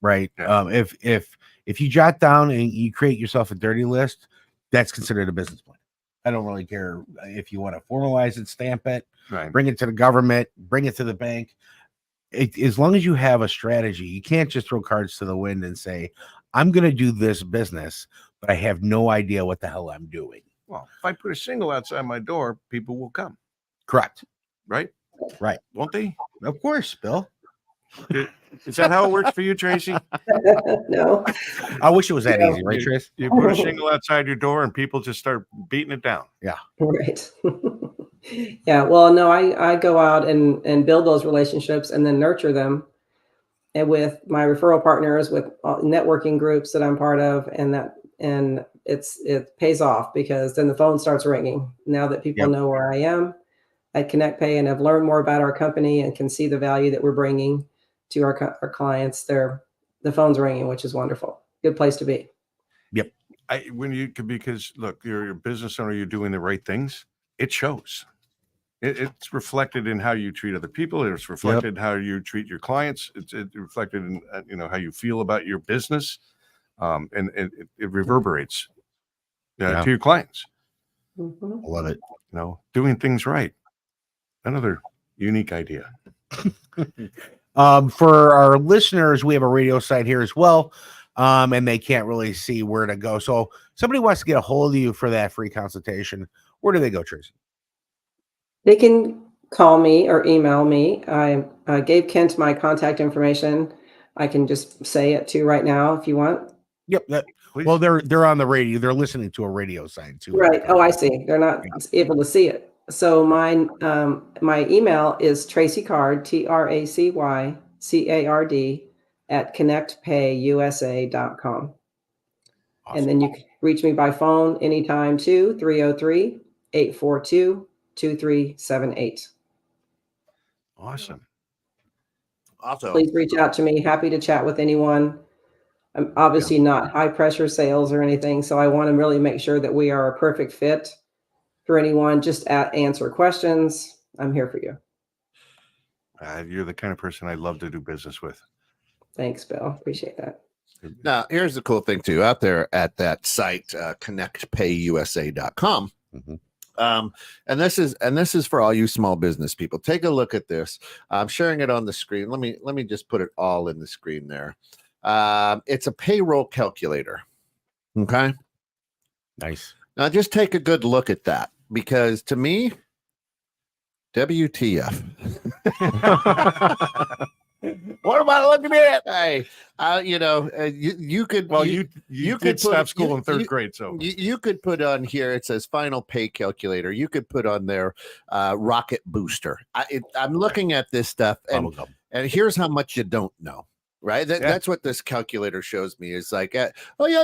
[SPEAKER 4] right?
[SPEAKER 2] Yeah.
[SPEAKER 4] If you jot down and you create yourself a dirty list, that's considered a business plan. I don't really care if you want to formalize it, stamp it,
[SPEAKER 2] Right.
[SPEAKER 4] bring it to the government, bring it to the bank. As long as you have a strategy, you can't just throw cards to the wind and say, I'm going to do this business, but I have no idea what the hell I'm doing.
[SPEAKER 2] Well, if I put a shingle outside my door, people will come.
[SPEAKER 4] Correct.
[SPEAKER 2] Right?
[SPEAKER 4] Right.
[SPEAKER 2] Won't they?
[SPEAKER 4] Of course, Bill.
[SPEAKER 2] Is that how it works for you, Tracy?
[SPEAKER 3] No.
[SPEAKER 4] I wish it was that easy, right, Trace?
[SPEAKER 2] You put a shingle outside your door and people just start beating it down.
[SPEAKER 4] Yeah.
[SPEAKER 3] Right. Yeah. Well, no, I go out and build those relationships and then nurture them, and with my referral partners, with networking groups that I'm part of, and it pays off because then the phone starts ringing now that people know where I am at Connect Pay and have learned more about our company and can see the value that we're bringing to our clients. The phone's ringing, which is wonderful. Good place to be.
[SPEAKER 4] Yep.
[SPEAKER 2] Because look, you're a business owner, you're doing the right things. It shows. It's reflected in how you treat other people. It's reflected in how you treat your clients. It's reflected in how you feel about your business, and it reverberates to your clients.
[SPEAKER 3] Mm-hmm.
[SPEAKER 4] I love it.
[SPEAKER 2] Doing things right. Another unique idea.
[SPEAKER 4] For our listeners, we have a radio site here as well, and they can't really see where to go. So somebody wants to get a hold of you for that free consultation. Where do they go, Tracy?
[SPEAKER 3] They can call me or email me. I gave Kent my contact information. I can just say it too right now if you want.
[SPEAKER 4] Yep. Well, they're on the radio. They're listening to a radio site too.
[SPEAKER 3] Right. Oh, I see. They're not able to see it. So my email is tracycard, TracyCard at connectpayusa.com.
[SPEAKER 4] Awesome.
[SPEAKER 3] And then you can reach me by phone anytime too, 303-842-2378.
[SPEAKER 2] Awesome.
[SPEAKER 1] Also,
[SPEAKER 3] Please reach out to me. Happy to chat with anyone. I'm obviously not high pressure sales or anything, so I want to really make sure that we are a perfect fit for anyone. Just answer questions. I'm here for you.
[SPEAKER 2] You're the kind of person I love to do business with.
[SPEAKER 3] Thanks, Bill. Appreciate that.
[SPEAKER 1] now here's the cool thing too. Out there at that site, connectpayusa.com.
[SPEAKER 2] Mm-hmm.
[SPEAKER 1] And this is for all you small business people. Take a look at this. I'm sharing it on the screen. Let me just put it all in the screen there. It's a payroll calculator. Okay.
[SPEAKER 4] Nice.
[SPEAKER 1] Now just take a good look at that, because to me, WTF.
[SPEAKER 2] What am I looking at?
[SPEAKER 1] Hey, you could.
[SPEAKER 2] Well, you
[SPEAKER 1] could
[SPEAKER 2] did stop
[SPEAKER 1] put-
[SPEAKER 2] school
[SPEAKER 1] you-
[SPEAKER 2] in third
[SPEAKER 1] you-
[SPEAKER 2] grade, so
[SPEAKER 1] You could put on here, it says final pay calculator. You could put on there rocket booster. I'm looking at this stuff, and
[SPEAKER 4] Bubblegum.
[SPEAKER 1] here's how much you don't know. Right.
[SPEAKER 2] Yeah.
[SPEAKER 1] That's what this calculator shows me. Is like, oh yeah.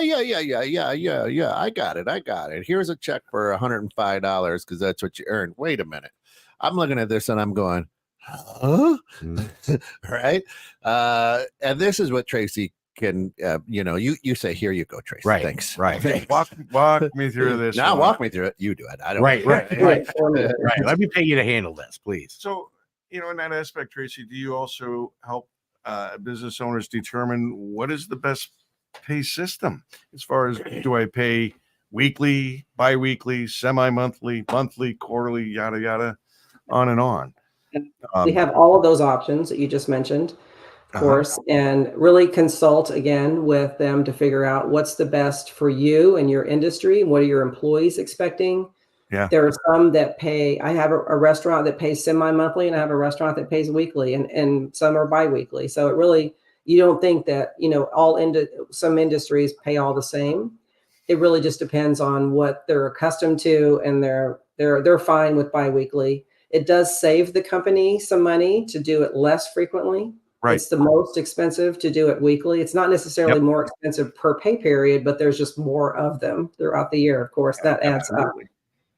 [SPEAKER 1] I got it. Here's a check for $105 because that's what you earned. Wait a minute. I'm looking at this and I'm going, huh? Right. And this is what Tracy can, you say, here you go, Tracy.
[SPEAKER 4] Right.
[SPEAKER 1] Thanks.
[SPEAKER 4] Right.
[SPEAKER 1] Thanks.
[SPEAKER 2] walk me through this.
[SPEAKER 1] Now
[SPEAKER 2] one.
[SPEAKER 1] walk me through it. You do it. I don't.
[SPEAKER 4] Right. Right.
[SPEAKER 3] Right. For me.
[SPEAKER 4] Right. Let me pay you to handle this, please.
[SPEAKER 2] So, in that aspect, Tracy, do you also help business owners determine what is the best pay system as far as, do I pay weekly, bi-weekly, semi-monthly, monthly, quarterly, yada, yada, on and on?
[SPEAKER 3] We have all of those options that you just mentioned, of course, and really consult again with them to figure out what's the best for you and your industry. What are your employees expecting?
[SPEAKER 2] Yeah.
[SPEAKER 3] There are some that pay. I have a restaurant that pays semi-monthly, and I have a restaurant that pays weekly, and some are bi-weekly. So it really, you don't think that, some industries pay all the same. It really just depends on what they're accustomed to, and they're fine with bi-weekly. It does save the company some money to do it less frequently.
[SPEAKER 2] Right.
[SPEAKER 3] It's the most expensive to do it weekly. It's not necessarily more expensive per pay period, but there's just more of them throughout the year. Of course, that adds up.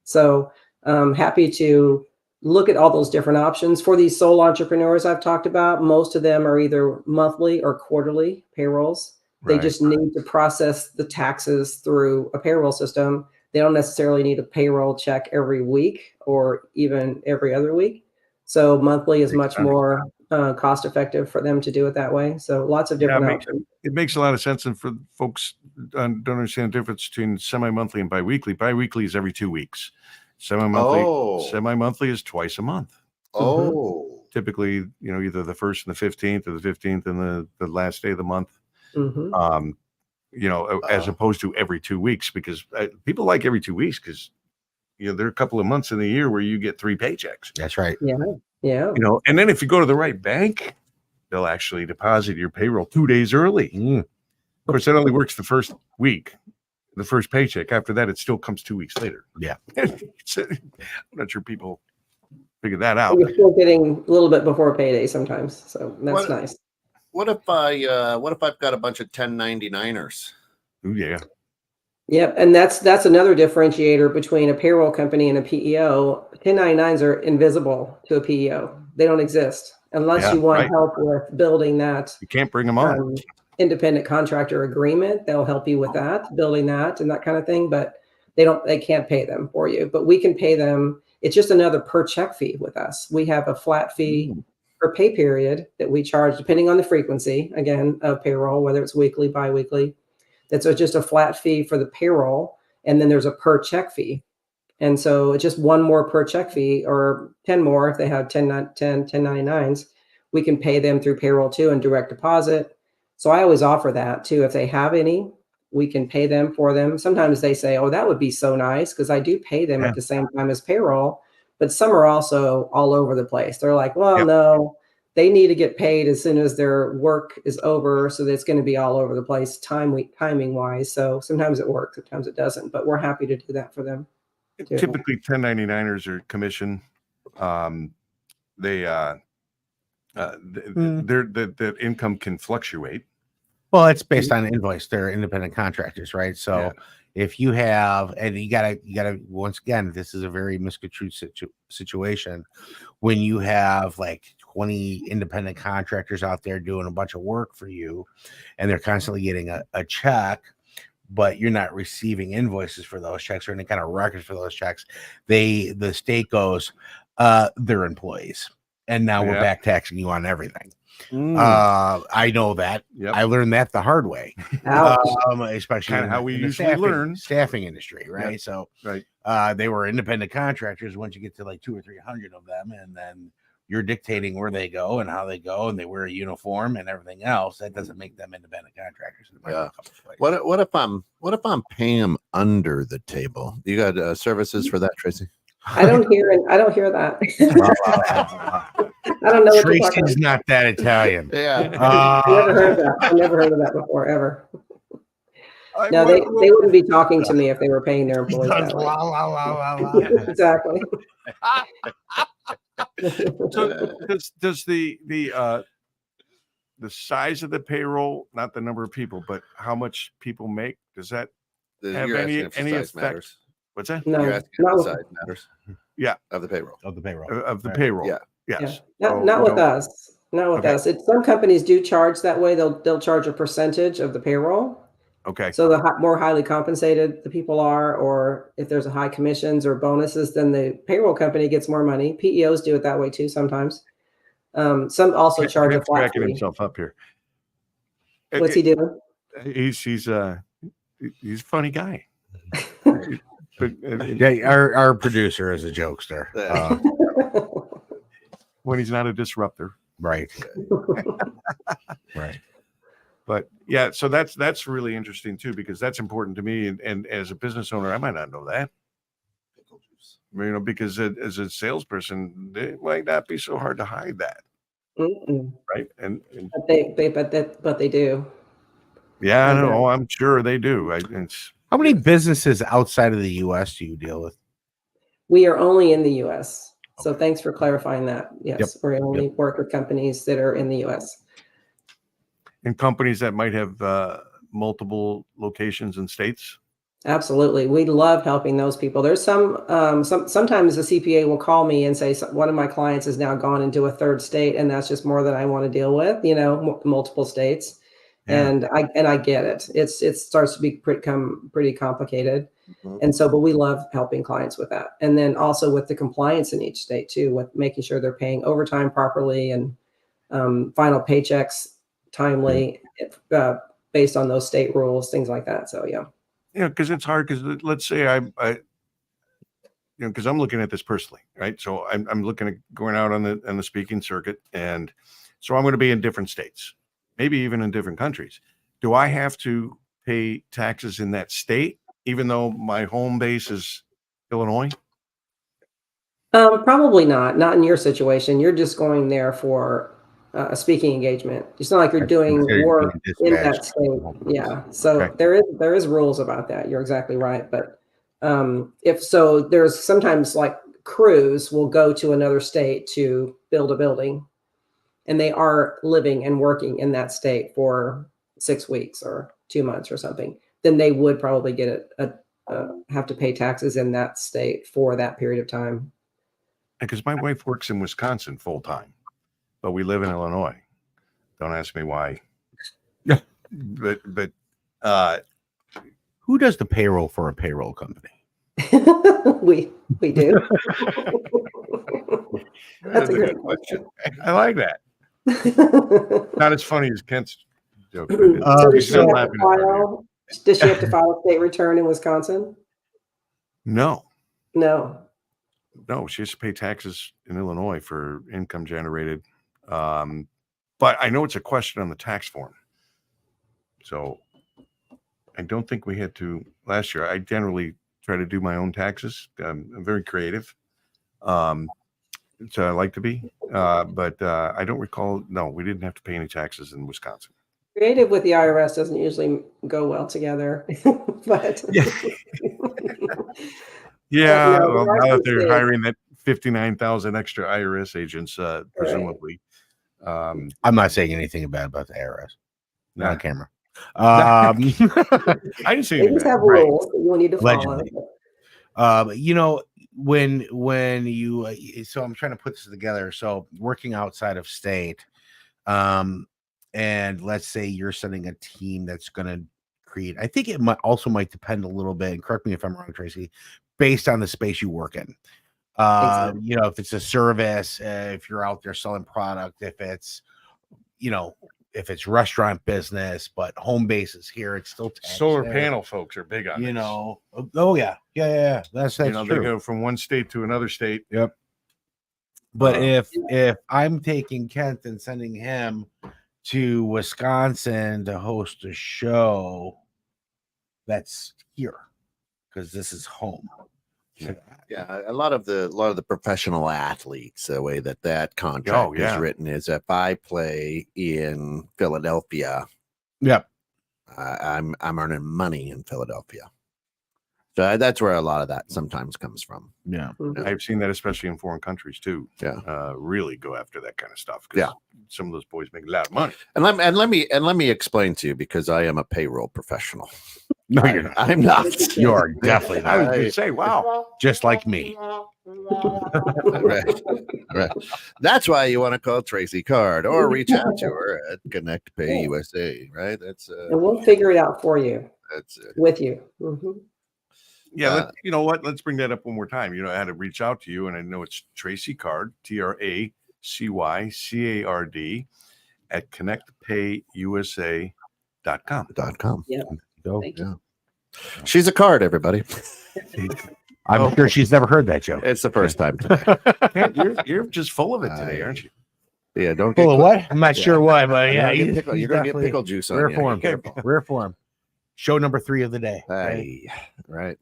[SPEAKER 3] So happy to look at all those different options. For these sole entrepreneurs I've talked about, most of them are either monthly or quarterly payrolls. They just need to process the taxes through a payroll system. They don't necessarily need a payroll check every week or even every other week. So monthly is much more cost effective for them to do it that way. So lots of different options.
[SPEAKER 2] It makes a lot of sense. And for folks don't understand the difference between semi-monthly and bi-weekly. Bi-weekly is every 2 weeks. Semi-monthly is twice a month.
[SPEAKER 1] Oh.
[SPEAKER 2] Typically, either the 1st and the 15th, or the 15th and the last day of the month. As opposed to every 2 weeks, because people like every 2 weeks, because there are a couple of months in the year where you get 3 paychecks.
[SPEAKER 4] That's right.
[SPEAKER 3] Yeah.
[SPEAKER 2] And then if you go to the right bank, they'll actually deposit your payroll 2 days early. Of course, that only works the first week, the first paycheck. After that, it still comes 2 weeks later.
[SPEAKER 4] Yeah.
[SPEAKER 2] I'm not sure people figure that out.
[SPEAKER 3] You're still getting a little bit before payday sometimes, so that's nice.
[SPEAKER 1] What if I've got a bunch of 1099ers?
[SPEAKER 2] Ooh, yeah.
[SPEAKER 3] Yep, and that's another differentiator between a payroll company and a PEO. 1099s are invisible to a PEO. They don't exist unless you want help with building that.
[SPEAKER 2] You can't bring them on.
[SPEAKER 3] Independent contractor agreement. They'll help you with that, building that and that kind of thing, but they can't pay them for you, but we can pay them. It's just another per check fee with us. We have a flat fee per pay period that we charge depending on the frequency, again, of payroll, whether it's weekly, bi-weekly. That's just a flat fee for the payroll. And then there's a per check fee. And so it's just one more per check fee, or 10 more if they have 1099s. We can pay them through payroll too and direct deposit. So I always offer that too. If they have any, we can pay them for them. Sometimes they say, oh, that would be so nice, because I do pay them at the same time as payroll. But some are also all over the place. They're like, well, no, they need to get paid as soon as their work is over. So that's going to be all over the place timing wise. So sometimes it works, sometimes it doesn't, but we're happy to do that for them.
[SPEAKER 2] Typically 1099ers are commission. Their income can fluctuate.
[SPEAKER 4] Well, it's based on invoice. They're independent contractors, right? So if you have, and you gotta, once again, this is a very misconstrued situation. When you have like 20 independent contractors out there doing a bunch of work for you, and they're constantly getting a check, but you're not receiving invoices for those checks or any kind of records for those checks, the state goes, they're employees, and now we're back taxing you on everything. I know that. I learned that the hard way. Especially
[SPEAKER 2] kind of how we usually learn
[SPEAKER 4] staffing industry, right? So they were independent contractors. Once you get to like 200 or 300 of them, and then you're dictating where they go and how they go, and they wear a uniform and everything else. That doesn't make them independent contractors.
[SPEAKER 5] Yeah. What if I'm paying them under the table? You got services for that, Tracy?
[SPEAKER 3] I don't hear that. I don't know what you're talking
[SPEAKER 4] Tracy's
[SPEAKER 3] about.
[SPEAKER 4] not that Italian.
[SPEAKER 5] Yeah.
[SPEAKER 3] Never heard of that. I've never heard of that before, ever. No, they wouldn't be talking to me if they were paying their employees that way. Exactly.
[SPEAKER 2] So does the size of the payroll, not the number of people, but how much people make, does that have
[SPEAKER 5] You're
[SPEAKER 2] any
[SPEAKER 5] asking if the size
[SPEAKER 2] effect?
[SPEAKER 5] matters.
[SPEAKER 2] What's that?
[SPEAKER 3] No,
[SPEAKER 5] You're asking if the
[SPEAKER 3] not,
[SPEAKER 5] size matters.
[SPEAKER 2] Yeah.
[SPEAKER 5] Of the payroll.
[SPEAKER 4] Of the payroll.
[SPEAKER 2] Of the
[SPEAKER 4] Right.
[SPEAKER 2] payroll.
[SPEAKER 5] Yeah.
[SPEAKER 2] Yes.
[SPEAKER 3] not with us. Not with
[SPEAKER 2] Okay.
[SPEAKER 3] us. Some companies do charge that way. They'll charge a percentage of the payroll.
[SPEAKER 2] Okay.
[SPEAKER 3] So the more highly compensated the people are, or if there's a high commissions or bonuses, then the payroll company gets more money. PEOs do it that way too sometimes. Some also charge a
[SPEAKER 2] Kent's
[SPEAKER 3] flat
[SPEAKER 2] cracking
[SPEAKER 3] fee.
[SPEAKER 2] himself up here.
[SPEAKER 3] What's he doing?
[SPEAKER 2] He's a funny guy. But
[SPEAKER 4] Yeah, our producer is a jokester.
[SPEAKER 2] when he's not a disruptor.
[SPEAKER 4] Right. Right.
[SPEAKER 2] But yeah, so that's really interesting too, because that's important to me. And as a business owner, I might not know that. Because as a salesperson, it might not be so hard to hide that.
[SPEAKER 3] Mm-mm.
[SPEAKER 2] Right. And
[SPEAKER 3] But they do.
[SPEAKER 2] yeah, I know. I'm sure they do.
[SPEAKER 4] How many businesses outside of the U.S. do you deal with?
[SPEAKER 3] We are only in the U.S. So thanks for clarifying that. Yes,
[SPEAKER 4] Yep.
[SPEAKER 3] we only work with companies that are in the U.S.
[SPEAKER 2] And companies that might have multiple locations in states.
[SPEAKER 3] Absolutely. We love helping those people. There's sometimes the CPA will call me and say, one of my clients has now gone into a third state, and that's just more than I want to deal with, multiple states.
[SPEAKER 2] Yeah.
[SPEAKER 3] And I get it. It starts to be pretty complicated.
[SPEAKER 5] Mhm.
[SPEAKER 3] And so, but we love helping clients with that. And then also with the compliance in each state too, with making sure they're paying overtime properly and final paychecks timely, based on those state rules, things like that. So, yeah.
[SPEAKER 2] Because it's hard. Because let's say because I'm looking at this personally, right? So I'm looking at going out on the speaking circuit, and so I'm going to be in different states, maybe even in different countries. Do I have to pay taxes in that state, even though my home base is Illinois?
[SPEAKER 3] Probably not. Not in your situation. You're just going there for a speaking engagement. It's not like you're doing work in that state. Yeah. So
[SPEAKER 2] Okay.
[SPEAKER 3] there is rules about that. You're exactly right. But if so, there's sometimes like crews will go to another state to build a building, and they are living and working in that state for 6 weeks or 2 months or something. Then they would probably get have to pay taxes in that state for that period of time.
[SPEAKER 2] Because my wife works in Wisconsin full time, but we live in Illinois. Don't ask me why.
[SPEAKER 4] Yeah.
[SPEAKER 2] But
[SPEAKER 4] Who does the payroll for a payroll company?
[SPEAKER 3] we do. That's a
[SPEAKER 5] good
[SPEAKER 3] good question.
[SPEAKER 2] I like that. Not as funny as Kent's joke.
[SPEAKER 3] So
[SPEAKER 2] He's
[SPEAKER 3] does she
[SPEAKER 2] not
[SPEAKER 3] have
[SPEAKER 2] laughing
[SPEAKER 3] to
[SPEAKER 2] at me.
[SPEAKER 3] does she have to file a state return in Wisconsin?
[SPEAKER 2] No,
[SPEAKER 3] No.
[SPEAKER 2] she has to pay taxes in Illinois for income generated. But I know it's a question on the tax form. So I don't think we had to last year. I generally try to do my own taxes. I'm very creative. So I like to be, but I don't recall. No, we didn't have to pay any taxes in Wisconsin.
[SPEAKER 3] Creative with the IRS doesn't usually go well together. But
[SPEAKER 2] Yeah,
[SPEAKER 3] no,
[SPEAKER 2] well,
[SPEAKER 3] there are
[SPEAKER 2] now
[SPEAKER 3] some
[SPEAKER 2] that they're
[SPEAKER 3] states-
[SPEAKER 2] hiring that 59,000 extra IRS agents, presumably.
[SPEAKER 4] I'm not saying anything bad about the IRS. Not on
[SPEAKER 2] Nah.
[SPEAKER 4] camera.
[SPEAKER 2] I didn't see
[SPEAKER 3] they
[SPEAKER 2] anything
[SPEAKER 3] just
[SPEAKER 2] bad.
[SPEAKER 3] have
[SPEAKER 4] Right.
[SPEAKER 3] rules that you need to follow.
[SPEAKER 4] Allegedly. When you so I'm trying to put this together. So working outside of state, and let's say you're sending a team that's going to create. I think it might depend a little bit. And correct me if I'm wrong, Tracy. Based on the space you work in,
[SPEAKER 3] Exactly.
[SPEAKER 4] if it's a service, if you're out there selling product, if it's restaurant business, but home base is here, it's still taxed
[SPEAKER 2] Solar
[SPEAKER 4] there.
[SPEAKER 2] panel folks are big on this.
[SPEAKER 4] Oh yeah. That's
[SPEAKER 2] They
[SPEAKER 4] true.
[SPEAKER 2] go from one state to another state.
[SPEAKER 4] Yep. But if I'm taking Kent and sending him to Wisconsin to host a show, that's here because this is home.
[SPEAKER 5] Yeah, a lot of the professional athletes, the way that contract is written is if I play in Philadelphia,
[SPEAKER 4] yep,
[SPEAKER 5] I'm earning money in Philadelphia. So that's where a lot of that sometimes comes from.
[SPEAKER 2] Yeah, I've seen that, especially in foreign countries too.
[SPEAKER 5] Yeah,
[SPEAKER 2] really go after that kind of stuff.
[SPEAKER 5] Yeah,
[SPEAKER 2] some of those boys make a lot of money.
[SPEAKER 5] And let me explain to you, because I am a payroll professional.
[SPEAKER 2] No, you're not.
[SPEAKER 5] I'm not.
[SPEAKER 4] You are definitely not.
[SPEAKER 2] I was going to say, wow,
[SPEAKER 4] just like me.
[SPEAKER 5] Right. That's why you want to call Tracy Card or reach out to her at Connect Pay USA. Right. That's
[SPEAKER 3] and we'll figure it out for you.
[SPEAKER 5] That's
[SPEAKER 3] with you. Mm-hmm.
[SPEAKER 2] Yeah, you know what? Let's bring that up one more time. I had to reach out to you, and I know it's Tracy Card, TRACYCARD at connectpayusa.com.
[SPEAKER 3] Yeah.
[SPEAKER 4] Go.
[SPEAKER 5] Yeah. She's a card, everybody.
[SPEAKER 4] I'm sure she's never heard that joke.
[SPEAKER 5] It's the first time today.
[SPEAKER 2] You're just full of it today, aren't you?
[SPEAKER 5] Yeah, don't
[SPEAKER 4] full of what? I'm not sure what, but yeah,
[SPEAKER 5] you're gonna get pickle juice on
[SPEAKER 4] rare
[SPEAKER 5] you.
[SPEAKER 4] form. Rare form. Show number 3 of the day.
[SPEAKER 5] Right.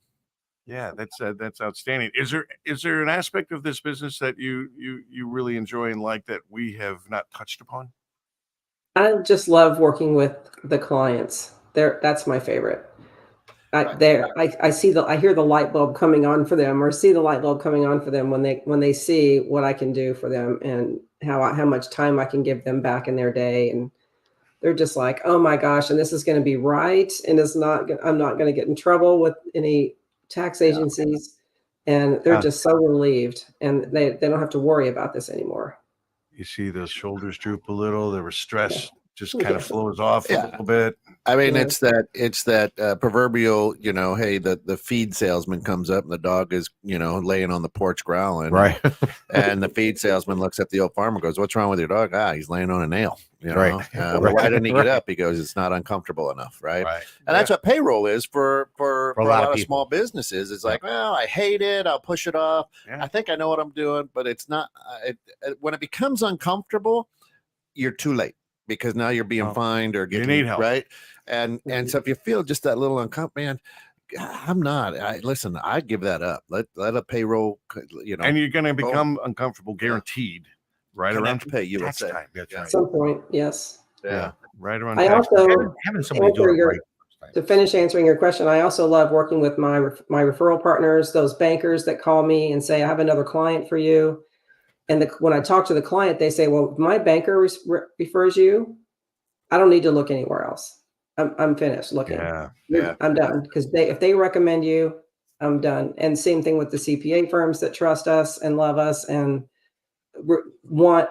[SPEAKER 2] Yeah, that's outstanding. Is there an aspect of this business that you really enjoy and like that we have not touched upon?
[SPEAKER 3] I just love working with the clients. That's my favorite. I hear the light bulb coming on for them, or see the light bulb coming on for them when they see what I can do for them and how much time I can give them back in their day, and they're just like, oh my gosh, and this is going to be right, and I'm not going to get in trouble with any tax agencies, and they're just so relieved, and they don't have to worry about this anymore.
[SPEAKER 2] You see those shoulders droop a little. There was stress, just kind of flows off a little bit.
[SPEAKER 5] I mean, it's that proverbial, hey, the feed salesman comes up and the dog is, laying on the porch growling.
[SPEAKER 4] Right.
[SPEAKER 5] And the feed salesman looks at the old farmer and goes, "What's wrong with your dog?" "He's laying on a nail."
[SPEAKER 4] Right.
[SPEAKER 5] Well, why didn't he get up? He goes, "It's not uncomfortable enough." Right. And that's what payroll is for a lot of small businesses. It's like, well, I hate it. I'll push it off. I think I know what I'm doing, but it's not. When it becomes uncomfortable, you're too late, because now you're being fined or getting,
[SPEAKER 2] you need help.
[SPEAKER 5] Right. And so if you feel just that little uncomfortable, man, I'm not. Listen, I'd give that up. Let a payroll,
[SPEAKER 2] And you're going to become uncomfortable, guaranteed, right around
[SPEAKER 5] Pay USA.
[SPEAKER 2] time. That's right.
[SPEAKER 3] At some point, yes.
[SPEAKER 5] Yeah.
[SPEAKER 2] Right around.
[SPEAKER 3] I also
[SPEAKER 4] having somebody do it right.
[SPEAKER 3] To finish answering your question, I also love working with my referral partners, those bankers that call me and say, "I have another client for you." And when I talk to the client, they say, "Well, if my banker refers you, I don't need to look anywhere else. I'm finished looking. I'm done." Because if they recommend you, I'm done. And same thing with the CPA firms that trust us and love us and want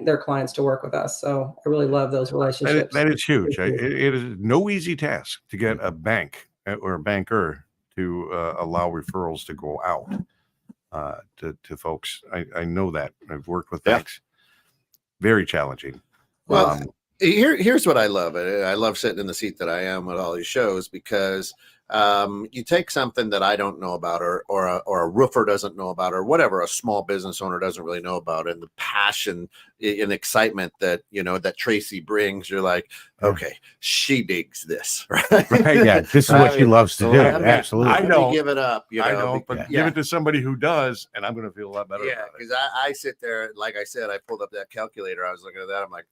[SPEAKER 3] their clients to work with us. So I really love those relationships.
[SPEAKER 2] That is huge. It is no easy task to get a bank or a banker to allow referrals to go out to folks. I know that. I've worked with banks. Very challenging.
[SPEAKER 5] Well, here's what I love. I love sitting in the seat that I am with all these shows, because you take something that I don't know about, or a roofer doesn't know about, or whatever, a small business owner doesn't really know about, and the passion and excitement that that Tracy brings. You're like, okay, she digs this, right?
[SPEAKER 4] Yeah, this is what she loves to do. Absolutely.
[SPEAKER 5] I know. Give it up.
[SPEAKER 2] I know, but give it to somebody who does, and I'm going to feel a lot better.
[SPEAKER 5] Yeah, because I sit there, like I said, I pulled up that calculator. I was looking at that. I'm like,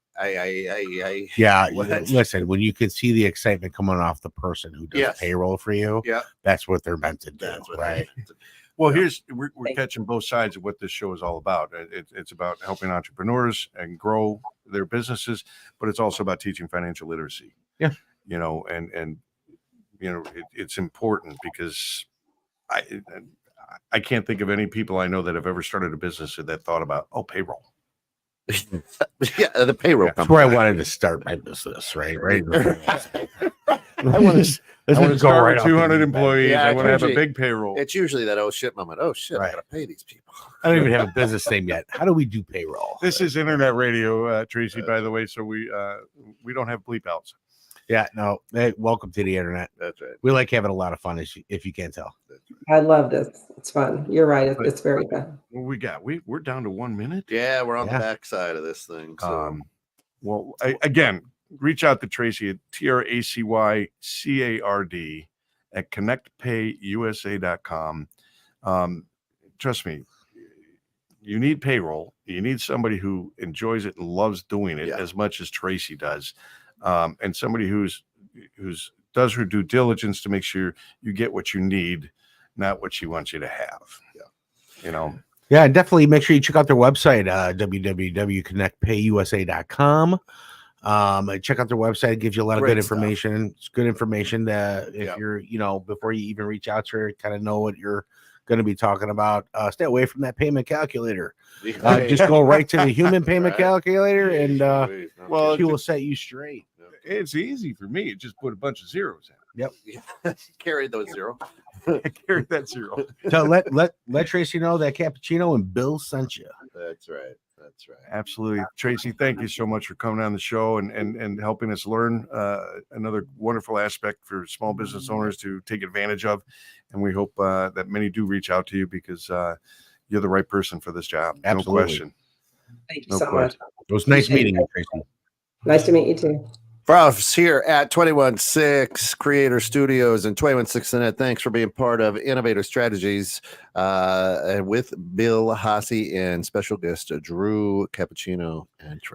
[SPEAKER 4] listen, when you can see the excitement coming off the person who does payroll for you, that's what they're meant to do, right?
[SPEAKER 2] Well, we're catching both sides of what this show is all about. It's about helping entrepreneurs and grow their businesses, but it's also about teaching financial literacy.
[SPEAKER 4] Yeah.
[SPEAKER 2] It's important, because I can't think of any people I know that have ever started a business that thought about, payroll.
[SPEAKER 5] The payroll.
[SPEAKER 4] That's where I wanted to start my business, right?
[SPEAKER 2] I want to start with 200 employees.
[SPEAKER 5] Yeah,
[SPEAKER 2] I want to have a big payroll.
[SPEAKER 5] It's usually that shit moment. Oh shit, I gotta pay these people.
[SPEAKER 4] I don't even have a business name yet. How do we do payroll?
[SPEAKER 2] This is internet radio, Tracy, by the way, so we don't have bleep outs.
[SPEAKER 4] Yeah, no. Hey, welcome to the internet.
[SPEAKER 5] That's right.
[SPEAKER 4] We like having a lot of fun, if you can't tell.
[SPEAKER 5] That's right.
[SPEAKER 3] I love this. It's fun. You're right. It's very fun.
[SPEAKER 2] What we got? We're down to 1 minute.
[SPEAKER 5] Yeah, we're on
[SPEAKER 4] Yeah.
[SPEAKER 5] the back side of this thing. So
[SPEAKER 2] Well, again, reach out to Tracy at TRACYCARD at connectpayusa.com. Trust me, you need payroll. You need somebody who enjoys it and loves doing it as much as Tracy does, and somebody who's does her due diligence to make sure you get what you need, not what she wants you to have.
[SPEAKER 4] Yeah, and definitely make sure you check out their website, www.connectpayusa.com. Check out their website. It gives you a lot of
[SPEAKER 5] Great
[SPEAKER 4] good information. It's good information to, if you're, before you even reach out to her, kind of know what you're going to be talking about. Stay away from that payment calculator. Just go right to the human payment calculator, and she will set you straight.
[SPEAKER 2] It's easy for me. Just put a bunch of zeros in.
[SPEAKER 4] Yep.
[SPEAKER 5] Carry those zero.
[SPEAKER 2] Carry that zero.
[SPEAKER 4] So let Tracy know that Cappuccino and Bill sent you.
[SPEAKER 5] That's right. That's right.
[SPEAKER 2] Absolutely. Tracy, thank you so much for coming on the show and helping us learn another wonderful aspect for small business owners to take advantage of. And we hope that many do reach out to you because you're the right person for this job.
[SPEAKER 4] Absolutely.
[SPEAKER 2] No question.
[SPEAKER 3] Thank you so much.
[SPEAKER 4] It was nice meeting you, Tracy.
[SPEAKER 3] Nice to meet you too.
[SPEAKER 5] For us here at 216 Creator Studios and 216 Net, thanks for being part of Innovative Strategies with Bill HAASE and special guest Drew Cappuccino and Tracy.